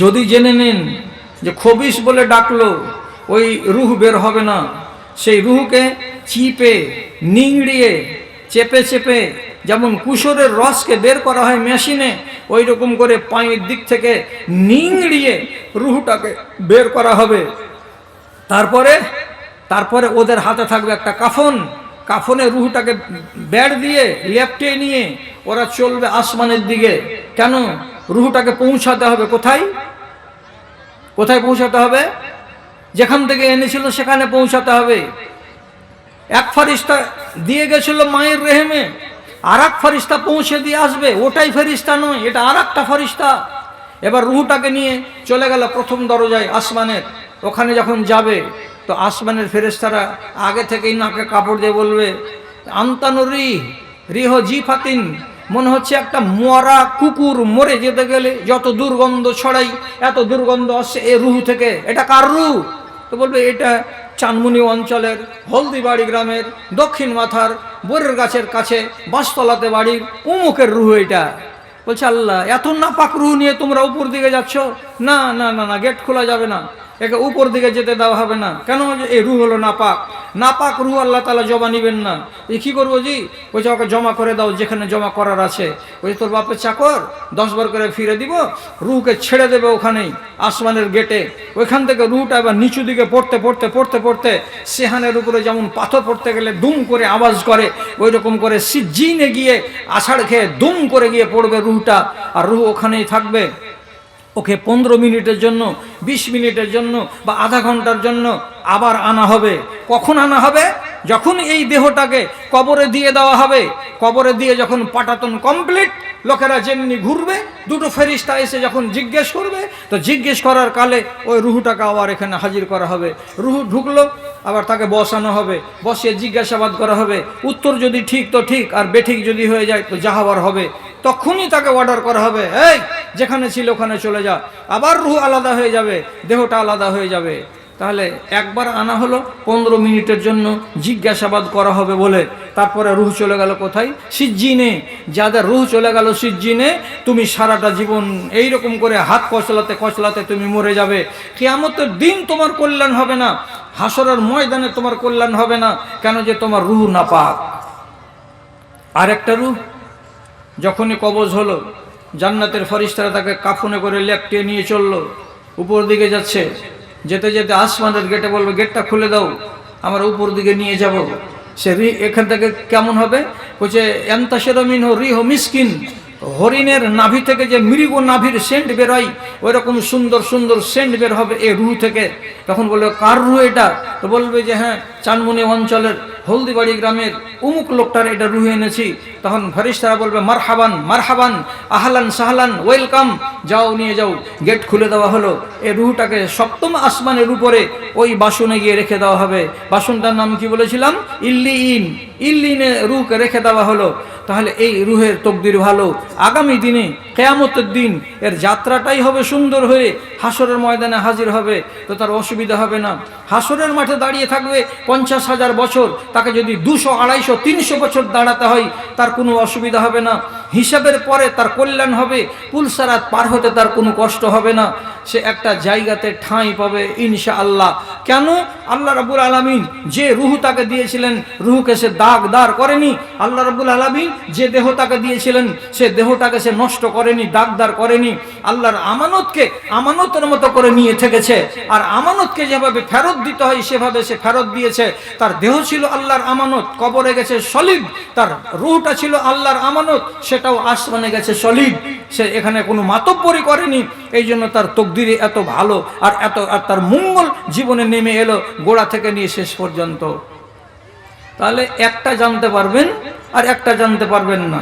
যদি জেনে নেন যে খবিস বলে ডাকলো, ওই রুহ বের হবে না, সেই রুহকে চিপে নিংড়িয়ে চেপে যেমন কুশোরের রসকে বের করা হয় মেশিনে, ওই রকম করে পায়ের দিক থেকে নিংড়িয়ে রুহটাকে বের করা হবে। তারপরে ওদের হাতে থাকবে একটা কাফনে রুহটাকে বেড় দিয়ে লেপটে নিয়ে ওরা চলবে আসমানের দিকে। কেন? রুহটাকে পৌঁছাতে হবে কোথায় পৌঁছাতে হবে? যেখান থেকে এনেছিল সেখানে পৌঁছাতে হবে। এক ফেরেশতা দিয়ে গেছিল মায়ের রেহেমে, আর এক ফেরেশতা পৌঁছে দিয়ে আসবে, ওটাই ফেরেশতা নয়, এটা আর একটা ফেরেশতা। এবার রুহটাকে নিয়ে চলে গেল প্রথম দরজায় আসমানের, ওখানে যখন যাবে তো আসমানের ফেরেশতারা আগে থেকেই নাকে কাপড় দিয়ে বলবে আন্তানুরি রিহ জিফাতিন, মনে হচ্ছে একটা মরা কুকুর মরে যেতে গেলে যত দুর্গন্ধ ছড়াই, এত দুর্গন্ধ আসছে এ রুহ থেকে, এটা কার রুহ? তো বলবে এটা চানমুনি অঞ্চলের হলদিবাড়ি গ্রামের দক্ষিণ মাথার বোরের গাছের কাছে বাঁশতলাতে বাড়ির উমুকের রুহ এটা। বলছে আল্লাহ, এত নাপাক রুহ নিয়ে তোমরা উপর দিকে যাচ্ছ? না না না না, গেট খোলা যাবে না, একে উপর দিকে যেতে দেওয়া হবে না। কেন? এই রুহ হলো নাপাক, নাপাক রুহ আল্লাহ তাআলা জমা নিবেন না। এই কী করবো জি? বলছে ওকে জমা করে দাও যেখানে জমা করার আছে। বলছে তোর বাপের চাকর 10 বার করে ফিরে দিব, রুহকে ছেড়ে দেবে ওখানেই আসমানের গেটে। ওইখান থেকে রুহটা এবার নিচু দিকে পড়তে পড়তে পড়তে পড়তে সেহানের উপরে যেমন পাথর পড়তে গেলে দুম করে আওয়াজ করে, ওই রকম করে সিজ্জিনে গিয়ে আছাড় খেয়ে দুম করে গিয়ে পড়বে রুহটা, আর রুহ ওখানেই থাকবে। ওকে 15 মিনিটের জন্য, 20 মিনিটের জন্য বা আধা ঘন্টার জন্য আবার আনা হবে। কখন আনা হবে? যখন এই দেহটাকে কবরে দিয়ে দেওয়া হবে। কবরে দিয়ে যখন পাটাতন কমপ্লিট, লোকেরা যেমনি ঘুরবে, দুটো ফেরেশতা এসে যখন জিজ্ঞেস করবে, তো জিজ্ঞেস করার কালে ওই রুহটাকে আবার এখানে হাজির করা হবে। রুহ ঢুকলো, আবার তাকে বসানো হবে, বসিয়ে জিজ্ঞাসাবাদ করা হবে। উত্তর যদি ঠিক তো ঠিক, আর বেঠিক যদি হয়ে যায় তো জাহাবার হবে। তখনই তাকে অর্ডার করা হবে, এই যেখানে ছিল ওখানে চলে যা। আবার রুহ আলাদা হয়ে যাবে, দেহটা আলাদা হয়ে যাবে। তাহলে একবার আনা হলো 15 মিনিটের জন্য জিজ্ঞাসাবাদ করা হবে বলে, তারপরে রুহ চলে গেল কোথায়? সিজ্জিনে। যাদের রুহ চলে গেল সিজ্জিনে, তুমি সারাটা জীবন এইরকম করে হাত কচলাতে কচলাতে তুমি মরে যাবে। কিয়ামতের দিন তোমার কল্যাণ হবে না, হাসরের ময়দানে তোমার কল্যাণ হবে না। কেন? যে তোমার রুহ নাপাক। আর একটা রুহ যখনই কবজ হলো, জান্নাতের ফেরেশতারা তাকে কাফনে করে লেপটিয়ে নিয়ে চললো, উপর দিকে যাচ্ছে। যেতে যেতে আসমানের গেটে বলবে গেটটা খুলে দাও, আমরা উপর দিকে নিয়ে যাব। সে এখান থেকে কেমন হবে? বলছে এন্তাশেরমিন রিহ মিসকিন, হরিণের নাভি থেকে যে মৃগ নাভির সেন্ট বেরোয়, ওই রকম সুন্দর সুন্দর সেন্ট বের হবে এই রুহ থেকে। তখন বলবে কার রুহ এটা? তো বলবে যে হ্যাঁ, চানমুনি অঞ্চলের হলদিবাড়ি গ্রামের উমুক লোকটার এটা রুহ এনেছি। তখন ফেরেশতারা বলবে মারহাবান মারহাবান, আহলান সাহলান, ওয়েলকাম, যাও নিয়ে যাও। গেট খুলে দেওয়া হলো। এই রুহটাকে 7ম আসমানের উপরে ওই বাসনে গিয়ে রেখে দেওয়া হবে। বাসনটার নাম কি বলেছিলাম? ইল্লিইন। ইল্লিনে রুহকে রেখে দেওয়া হলো। তাহলে এই রুহের তকদির ভালো, আগামী দিনে কিয়ামতের দিন এর যাত্রাটাই হবে সুন্দর হয়ে, হাসরের ময়দানে হাজির হবে, তো তার অসুবিধা হবে না। হাসরের মাঠে দাঁড়িয়ে থাকবে 50,000 বছর, তাকে যদি 200, 250, 300 বছর দাঁড়াতে হয় তার কোনো অসুবিধা হবে না। হিসাবের পরে তার কল্যাণ হবে, পুলসারাত পার হতে তার কোনো কষ্ট হবে না। সে একটা জায়গাতে ঠাঁই পাবে ইনশাআল্লাহ। কেন? আল্লাহ রাব্বুল আলামিন যে রুহ তাকে দিয়েছিলেন, রুহকে সে দাগদার করেনি। আল্লাহ রাব্বুল আলামিন যে দেহ তাকে দিয়েছিলেন, সে দেহটাকে সে নষ্ট করেনি, দাগদার করেনি। আল্লাহর আমানতকে আমানতের মতো করে নিয়ে থেকেছে, আর আমানতকে যেভাবে ফেরত দিতে হয় সেভাবে সে ফেরত দিয়েছে। তার দেহ ছিল আল্লাহর আমানত, কবরে গেছে সলিড। তার রুহটা ছিল আল্লাহর আমানত, সেটাও আসমানে গেছে সলিড। সে এখানে কোনো মাতব্বরি করেনি। এই জন্য তার তকদিরে এত ভালো, আর তার মঙ্গল জীবনে নেমে এলো গোড়া থেকে নিয়ে শেষ পর্যন্ত। তাহলে একটা জানতে পারবেন আর একটা জানতে পারবেন না,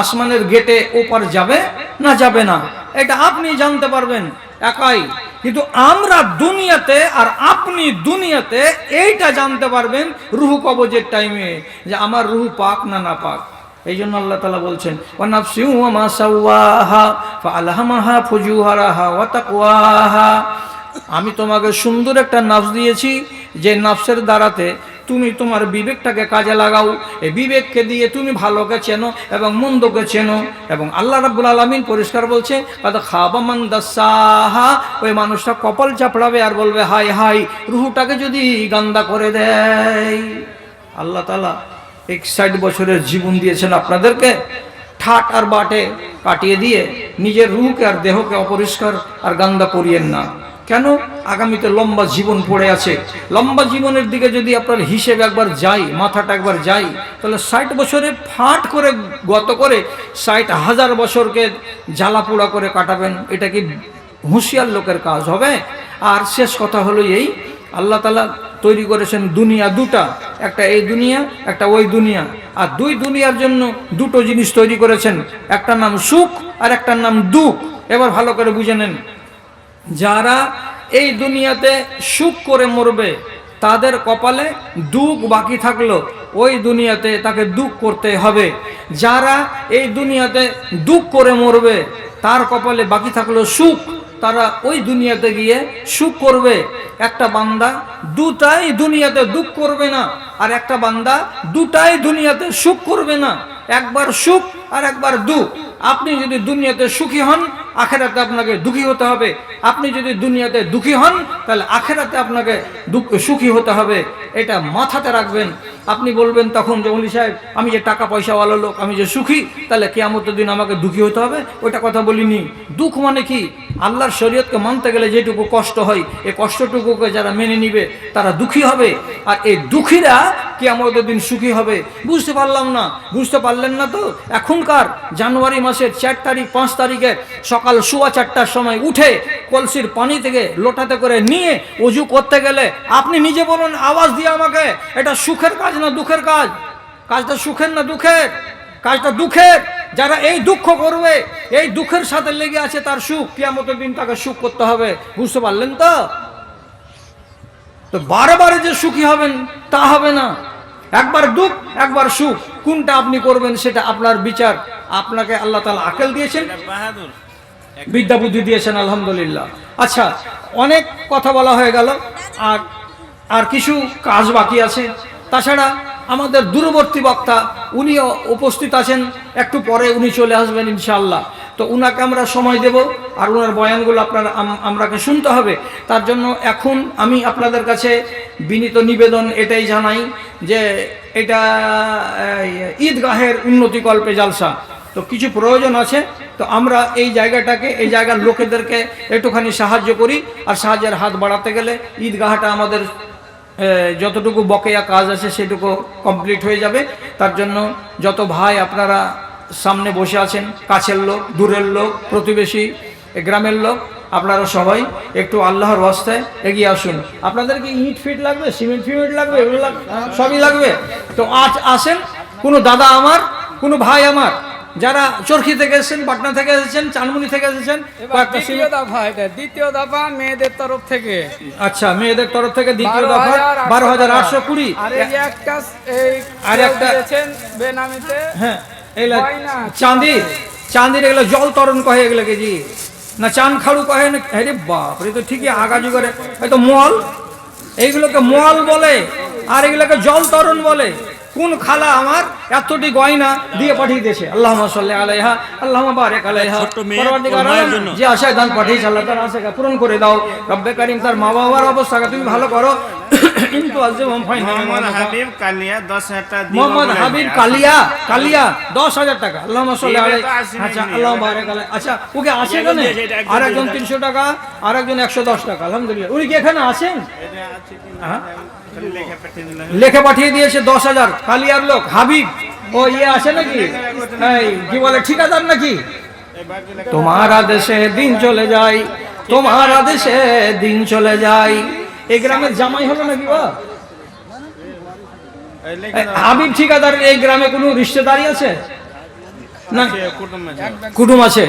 আসমানের গেটে ওপার যাবে না যাবে না, এটা আপনি জানতে পারবেন একাই। কিন্তু আমরা দুনিয়াতে আর আপনি দুনিয়াতে এইটা জানতে পারবেন রুহ কবজের টাইমে, যে আমার রুহ পাক না না পাক। এই জন্য আল্লাহ তাআলা বলছেন ওয়া নাফসিন ওয়া মা সাওয়াহা ফাআলহামাহা ফুজুরাহা ওয়া তাকওয়াহা। আমি তোমাকে সুন্দর একটা নাফস দিয়েছি, যে নাফসের দ্বারাতে তুমি তোমার বিবেকটাকে কাজে লাগাও। এই বিবেককে দিয়ে তুমি ভালোকে চেনো এবং মন্দকে চেনো। এবং আল্লাহ রাব্বুল আলামিন পরিষ্কার বলছে কাদ খাবা মান দাসাহা, ওই মানুষটা কপাল চাপড়াবে আর বলবে হাই হাই, রুহটাকে যদি গান্দা করে দেয়। আল্লাহ তাআলা 61 বছরের জীবন দিয়েছেন আপনাদেরকে, ঠাট আর বাটে কাটিয়ে দিয়ে নিজের রুহকে আর দেহকে অপরিষ্কার আর গান্দা করিয়েন না। কেন? আগামীতে লম্বা জীবন পড়ে আছে। লম্বা জীবনের দিকে যদি আপনার হিসেব একবার যাই, মাথাটা একবার যাই, তাহলে 60 বছরে ফাট করে গত করে 60,000 বছরকে জ্বালাপোড়া করে কাটাবেন, এটা কি হুঁশিয়ার লোকের কাজ হবে? আর শেষ কথা হলো এই, আল্লাহ তাআলা তৈরি করেছেন দুনিয়া দুটা, একটা এই দুনিয়া, একটা ওই দুনিয়া। আর দুই দুনিয়ার জন্য দুটো জিনিস তৈরি করেছেন, একটার নাম সুখ আর একটার নাম দুঃখ। এবার ভালো করে বুঝে নেন, যারা এই দুনিয়াতে সুখ করে মরবে তাদের কপালে দুঃখ বাকি থাকলো, ওই দুনিয়াতে তাকে দুঃখ করতে হবে। যারা এই দুনিয়াতে দুঃখ করে মরবে তার কপালে বাকি থাকলো সুখ, তারা ওই দুনিয়াতে গিয়ে সুখ করবে। একটা বান্দা দুটাই দুনিয়াতে দুঃখ করবে না, আর একটা বান্দা দুটাই দুনিয়াতে সুখ করবে না, একবার সুখ আর একবার দুঃখ। আপনি যদি দুনিয়াতে সুখী হন, আখেরাতে আপনাকে দুঃখী হতে হবে। আপনি যদি দুনিয়াতে দুঃখী হন, তাহলে আখেরাতে আপনাকে সুখী হতে হবে। এটা মাথাতে রাখবেন। আপনি বলবেন তখন যে ওলি সাহেব, আমি যে টাকা পয়সাওয়ালা লোক, আমি যে সুখী, তাহলে কিয়ামতের দিন আমাকে দুঃখী হতে হবে? ওইটা কথা বলিনি। দুঃখ মানে কি? আল্লাহর শরীয়তকে মানতে গেলে যেটুকু কষ্ট হয়, এই কষ্টটুকুকে যারা মেনে নিবে তারা দুঃখী হবে, আর এই দুঃখীরা কিয়ামতের দিন সুখী হবে। বুঝতে পারলাম না, বুঝতে পারলেন না তো? এখনকার জানুয়ারি মাসের 4 তারিখ 5 তারিখে সকাল 4:15টার সময় উঠে কলসির পানি থেকে লোটাতে করে নিয়ে ওযু করতে গেলে আপনি নিজে বলুন আওয়াজ দিয়ে আমাকে, এটা সুখের কাজ না দুঃখের কাজ? কাজটা সুখের না দুঃখের? কাজটা দুঃখের। যারা এই দুঃখ করবে, এই দুঃখের সাথে লেগে আছে তার সুখ, কিয়ামতের দিন তাকে সুখ করতে হবে। বুঝতে পারলেন তো? তো বারে যে সুখী হবেন তা হবে না, একবার দুঃখ একবার সুখ, কোনটা আপনি করবেন সেটা আপনার বিচার। আপনাকে আল্লাহ তাআলা আকল দিয়েছেন, বিদ্যা বুদ্ধি দিয়েছেন, আলহামদুলিল্লাহ। আচ্ছা, অনেক কথা বলা হয়ে গেল, আর কিছু কাজ বাকি আছে। তাছাড়া আমাদের দূরবর্তী বক্তা উনিও উপস্থিত আছেন, একটু পরে উনি চলে আসবেন ইনশাআল্লাহ। তো উনাকে আমরা সময় দেব, আর উনার বয়ানগুলো আমরাকে শুনতে হবে। তার জন্য এখন আমি আপনাদের কাছে বিনীত নিবেদন এটাই জানাই যে এটা ঈদগাহের উন্নতিকল্পে জালসা, তো কিছু প্রয়োজন আছে। তো আমরা এই জায়গাটাকে, এই জায়গার লোকেদেরকে একটুখানি সাহায্য করি, আর সাহায্যের হাত বাড়াতে গেলে ঈদগাহটা আমাদের যতটুকু বকেয়া কাজ আছে সেটুকু কমপ্লিট হয়ে যাবে। তার জন্য যত ভাই আপনারা সামনে বসে আছেন, কাছের লোক, দূরের লোক, প্রতিবেশী, গ্রামের লোক, আপনারা সবাই একটু আল্লাহর ওয়াস্তায় এগিয়ে আসুন। আপনাদের কি ইট ফিট লাগবে, সিমেন্ট ফিমেন্ট লাগবে, এগুলো সবই লাগবে। তো আজ আসেন, কোনো দাদা আমার, কোনো ভাই আমার যারা চরখি থেকে এসেছেন, পাটনা থেকে এসেছেন, চানমুনি থেকে এসেছেন, দ্বিতীয় দফা মেয়েদের তরফ থেকে। আচ্ছা, মেয়েদের তরফ থেকে দ্বিতীয় দফা 12,820। আর একটা বেনামিতে, হ্যাঁ, এগুলা চাঁদির এগুলো জল তরণ কহে, এগুলো কেজি না চান খাড়ু কহে না? আরে বাপ রে, তো ঠিকই আগা যুগের হয়তো মল, এইগুলোকে মল বলে, আর এগুলোকে জল তরণ বলে। কোন খালা আমার এতটি গয়না দিয়ে পাঠিয়ে দিয়েছে, আল্লাহুম্মা সাল্লি আলাইহা আল্লাহুম্মা বারিক আলাইহা। পরবর্তীকালে যে আশায় দান পাঠিয়েছে আল্লাহ তার আশাকে পূরণ করে দাও। রব্বে কারীম তার মা বাবার অবস্থাকে তুমি ভালো করো। কিন্তু আজিম ফাইন মোহাম্মদ হাবিব কালিয়া 10,000 টাকা, মোহাম্মদ হাবিব কালিয়া 10,000 টাকা। আল্লাহুম্মা সাল্লি আলাইহি। আচ্ছা, আল্লাহুম্মা বারিক আলাইহি। আচ্ছা, ওকে আসে কেন? আর একজন 300 টাকা, আর একজন 110 টাকা। আলহামদুলিল্লাহ। উনি কি এখানে আছেন? লেখে পাঠিয়ে দিয়েছে 10,000। কালিয়ার লোক হাবিব, ও ইয়ে আসে নাকি, কি বলে ঠিকাদার নাকি? তোমার আদেশে দিন চলে যায়, তোমার আদেশে দিন চলে যায়। এই গ্রামের জামাই হলো নাকি? হাবিব ঠিকাদার এই গ্রামে কোনো রিশতেদারি আছে না? কুটুম আছে।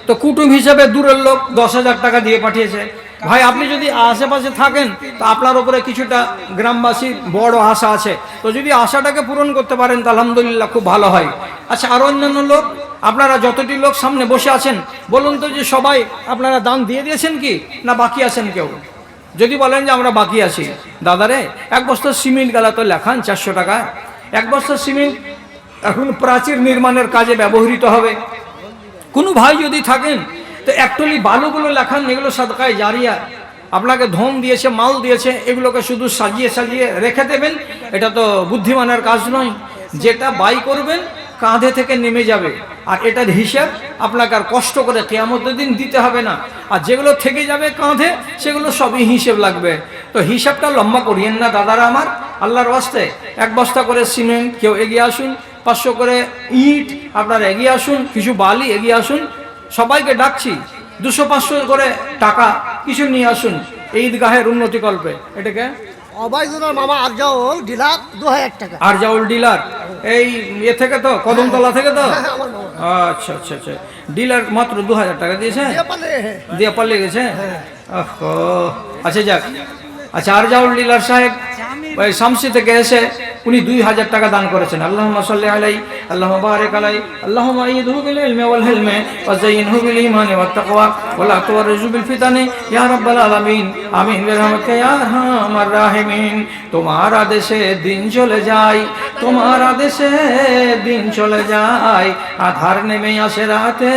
তো কুটুম হিসেবে দূরের লোক 10,000 টাকা দিয়ে পাঠিয়েছে। ভাই, আপনি যদি আশেপাশে থাকেন তো আপনার উপরে কিছুটা গ্রামবাসীর বড় আশা আছে, তো যদি আশাটাকে পূরণ করতে পারেন তো আলহামদুলিল্লাহ, খুব ভালো হয়। আচ্ছা, আর অন্যান্য লোক, আপনারা যতটি লোক সামনে বসে আছেন বলুন তো যে সবাই আপনারা দান দিয়ে দিয়েছেন কি না বাকি আছেন কেউ? যদি বলেন যে আমরা বাকি আছি, দাদারে এক বস্তা সিমেন্ট গেলা তো লেখান 400 টাকা। এক বস্তা সিমেন্ট এখন প্রাচীর নির্মাণের কাজে ব্যবহৃত হবে। কোনো ভাই যদি থাকেন তো একটলি বালুগুলো লেখান, এগুলো সাদকায়ে জারিয়া। আপনাকে ধন দিয়েছে, মাল দিয়েছে, এগুলোকে শুধু সাজিয়ে সাজিয়ে রেখে দেবেন, এটা তো বুদ্ধিমানের কাজ নয়। যেটা বাই করবেন কাঁধে থেকে নেমে যাবে, আর এটার হিসাব আপনাকে আর কষ্ট করে কিয়ামতের দিন দিতে হবে না। আর যেগুলো থেকে যাবে কাঁধে, সেগুলো সবই হিসেব লাগবে। তো হিসাবটা লম্বা করিয়েন না দাদারা আমার, আল্লাহর ওয়াস্তে। এক বস্তা করে সিমেন্ট কেউ এগিয়ে আসুন, 500 করে ইট আপনারা এগিয়ে আসুন, কিছু বালি এগিয়ে আসুন, সবাইকে ডাকছি। 200-500 করে টাকা কিছু নিয়ে আসুন এই ঈদগাহের উন্নতিকল্পে। এটাকে অবাইদুল্লাহ মামা আরজাউল ডিলার 2000 টাকা। আর জাউল ডিলার এই এ থেকে তো কদমতলা থেকে তো হ্যাঁ, আমার মামা আচ্ছা আচ্ছা আচ্ছা ডিলার মাত্র 2000 টাকা দিয়েছে দিয়ে পারলে, দিয়ে পাল্লে গেছে ওহো আচ্ছা যাক আচ্ছা আর জাউল ডিলার সাহেব ওই শামসি থেকে এসে উনি 2000 টাকা দান করেছেন আল্লাহুম্মা সাল্লি আলাই আল্লাহুম্মা বারিক আলাই আল্লাহুম্মা আইয়িদহু বিল ইলমি ওয়াল হিলমি ওয়া যায়্যিনহু বিল ঈমানি ওয়াত তাকওয়া ওয়া লা তুওয়াররিজু বিল ফিতানি ইয়া রাব্বাল আলামিন আমিন বিরহমাতিকা ইয়া আরহামার রাহিমিন। তোমার আদেশে দিন চলে যায়, তোমার আদেশে দিন চলে যায়, আধার নেমে আসে রাতে,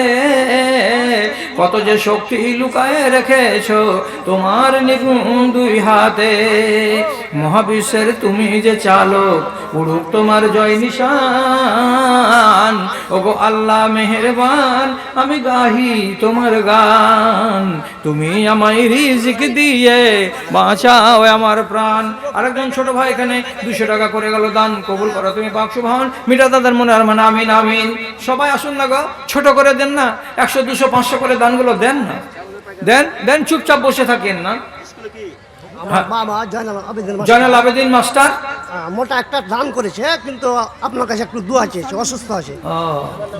কত যে শক্তি লুকায়ে রেখেছো তোমার নিগুণ দুই হাতে। মহাবিশ্বের তুমি যে চালক, উড়ুক তোমার জয় নিশান, ওগো আল্লাহ মেহেরবান আমি গাহি তোমার গান। তুমি আমায় রিজিক দিয়ে বাঁচাও আমার প্রাণ। আরেকজন ছোট ভাই এখানে 200 টাকা করে গেল দান, কবুল করো তুমি পাক সুবহান, মিটা তাদের মনে আর মানে আমিন আমিন। সবাই আসুন না গো, ছোট করে দেন না, 100 200 500 করে দানগুলো দেন না, দেন দেন, চুপচাপ বসে থাকেন না। আমার মামা জয়নাল আবেদিন মাস্টার, জয়নাল আবেদিন মাস্টার মোটা একটা দান করেছে, কিন্তু আপনার কাছে একটু দোয়া চেয়েছে, অসুস্থ আছে।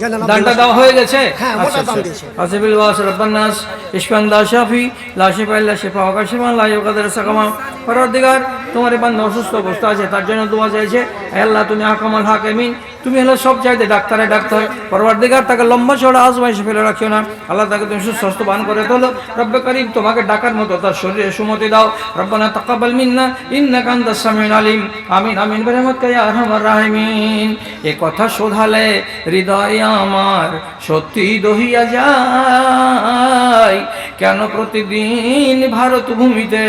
জয়নাল আবেদিন দানটা মাস্টার। দেওয়া হয়ে গেছে। হ্যাঁ, মোটা দান দিয়েছে। আসিবিল ওয়াস রাব্বানাস ইশফান দা শাফি লা শিফা ইল্লা শিফা ওয়া কাশিফা লা ইউগাদিরু সাকামা। পরওয়ারদিগার তোমার বান্দা অসুস্থ অবস্থা আছে, তার জন্য দোয়া চাইছে। হে আল্লাহ তুমি হাকামুল হাকিমিন, তুমি হলো সব চাইতে ডাক্তারে ডাক্তার। পরওয়ারদিগার তাকে লম্বা চড়া আজমাইশে ফেলে রাখিও না আল্লাহ, তাকে তুমি সুস্বাস্থ্যবান করে তোলো। রব্বে করিম তোমাকে ডাকার মতো তার শরীরে সুমতি দাও। রব্বানা তাকাব্বাল মিন্না ইন্নাকা আনতাস সামিউল আলিম। আমিন আমিন বিরহমাতিকা ইয়া আরহামার রাহিমিন। এ কথা শোধালে হৃদয় আমার সত্যি দহিয়া যায়, কেন প্রতিদিন ভারত ভূমিতে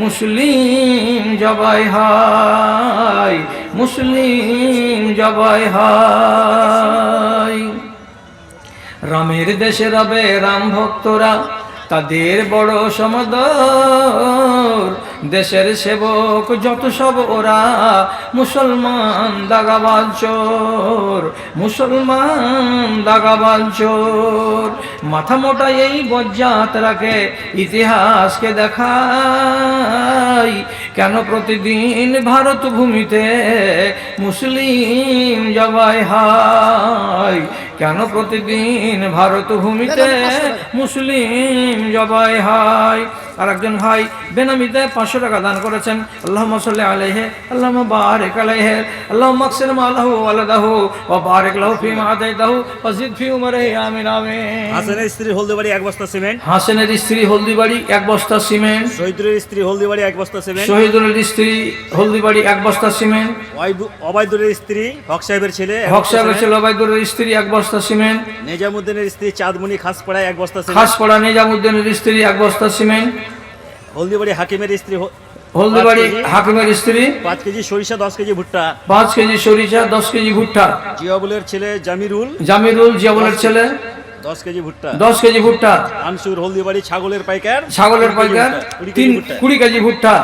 মুসলিম জবাই হয়, মুসলিম জবাই হয়। রামের দেশে রবে রাম ভক্তরা, তাদের বড় সমাদর, দেশের সেবক যত সব ওরা মুসলমান দাগাবাজ চোর, মুসলমান দাগাবাজ চোর। মাথা মোটা এই বজ্জাতরাকে ইতিহাসকে দেখাই, কেন প্রতিদিন ভারত ভূমিতে মুসলিম জবাই হয়, কেন প্রতিদিন ভারত ভূমিতে মুসলিম জবাই হয়। আর একজন ভাই বেনামিতে 500 টাকা দান করেছেন। আল্লাহুম্মা সাল্লি আলাইহি আল্লাহুম্মা বারিক আলাইহি আল্লাহুম্মা আকসির মালাহু ওয়া ওয়ালাদাহু ওয়া বারিক লাহু ফীমা আতাইতাহু ওয়া জিদ ফি উমরিহি আমিন আমিন। হাসানের স্ত্রী হলদিবাড়ি 1 বস্তা সিমেন্ট। হাসানের স্ত্রী হলদিবাড়ি 1 বস্তা সিমেন্ট। শহীদুলের স্ত্রী হলদিবাড়ি 1 বস্তা সিমেন্ট। শহীদুলের স্ত্রী হলদিবাড়ি 1 বস্তা সিমেন্ট। ওবায়দুলের স্ত্রী হক সাহেবের ছেলে হক সাহেবের ছেলে ওবায়দুলের স্ত্রী 1 বস্তা সিমেন্ট। নিজামউদ্দিনের স্ত্রী চাঁদমণি খাসপাড়ায় 1 বস্তা সিমেন্ট। খাসপাড়া নিজামউদ্দিনের স্ত্রী 1 বস্তা সিমেন্ট। হলদিবাড়ি হাকিমের স্ত্রী হলদিবাড়ি হাকিমের স্ত্রী 5 কেজি সরিষা 10 কেজি ভুট্টা। 5 কেজি সরিষা 10 কেজি ভুট্টা। জিয়াবুলের ছেলে জামিরুল জিয়াবুলের ছেলে 10 কেজি ভুট্টা। 10 কেজি ভুট্টা। আনসুর হলদিবাড়ি ছাগলের পাইকার ছাগলের পাইকার 20 কেজি ভুট্টা।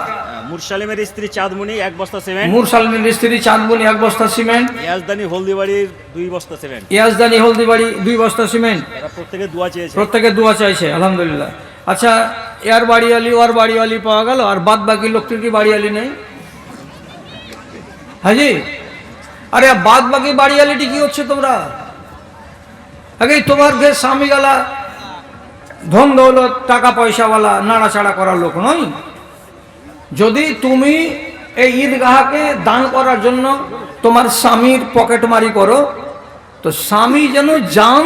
মুরসালিমের স্ত্রী চাঁদমণি 1 বস্তা সিমেন্ট। মুরসালিমের স্ত্রী চাঁদমণি 1 বস্তা সিমেন্ট। ইয়াজদানি হলদিবাড়ির 2 বস্তা সিমেন্ট। ইয়াজদানি হলদিবাড়ি 2 বস্তা সিমেন্ট। তারা প্রত্যেকে দোয়া চেয়েছে। প্রত্যেকে দোয়া চাইছে আলহামদুলিল্লাহ। আচ্ছা, এর বাড়িওয়ালি ওর বাড়িওয়ালি পাওয়া গেল, আর বাদ বাকি লোকটির কি বাড়িওয়ালি নেই? হাজি, আরে বাদ বাকি বাড়িওয়ালিটি কি হচ্ছে তোমরা? আগে তোমার যে স্বামী গেলা ধন দৌলত টাকা পয়সাওয়ালা নাড়াচাড়া করার লোক নয়। যদি তুমি এই ঈদগাহকে দান করার জন্য তোমার স্বামীর পকেটমারি করো, তো স্বামী যেন জান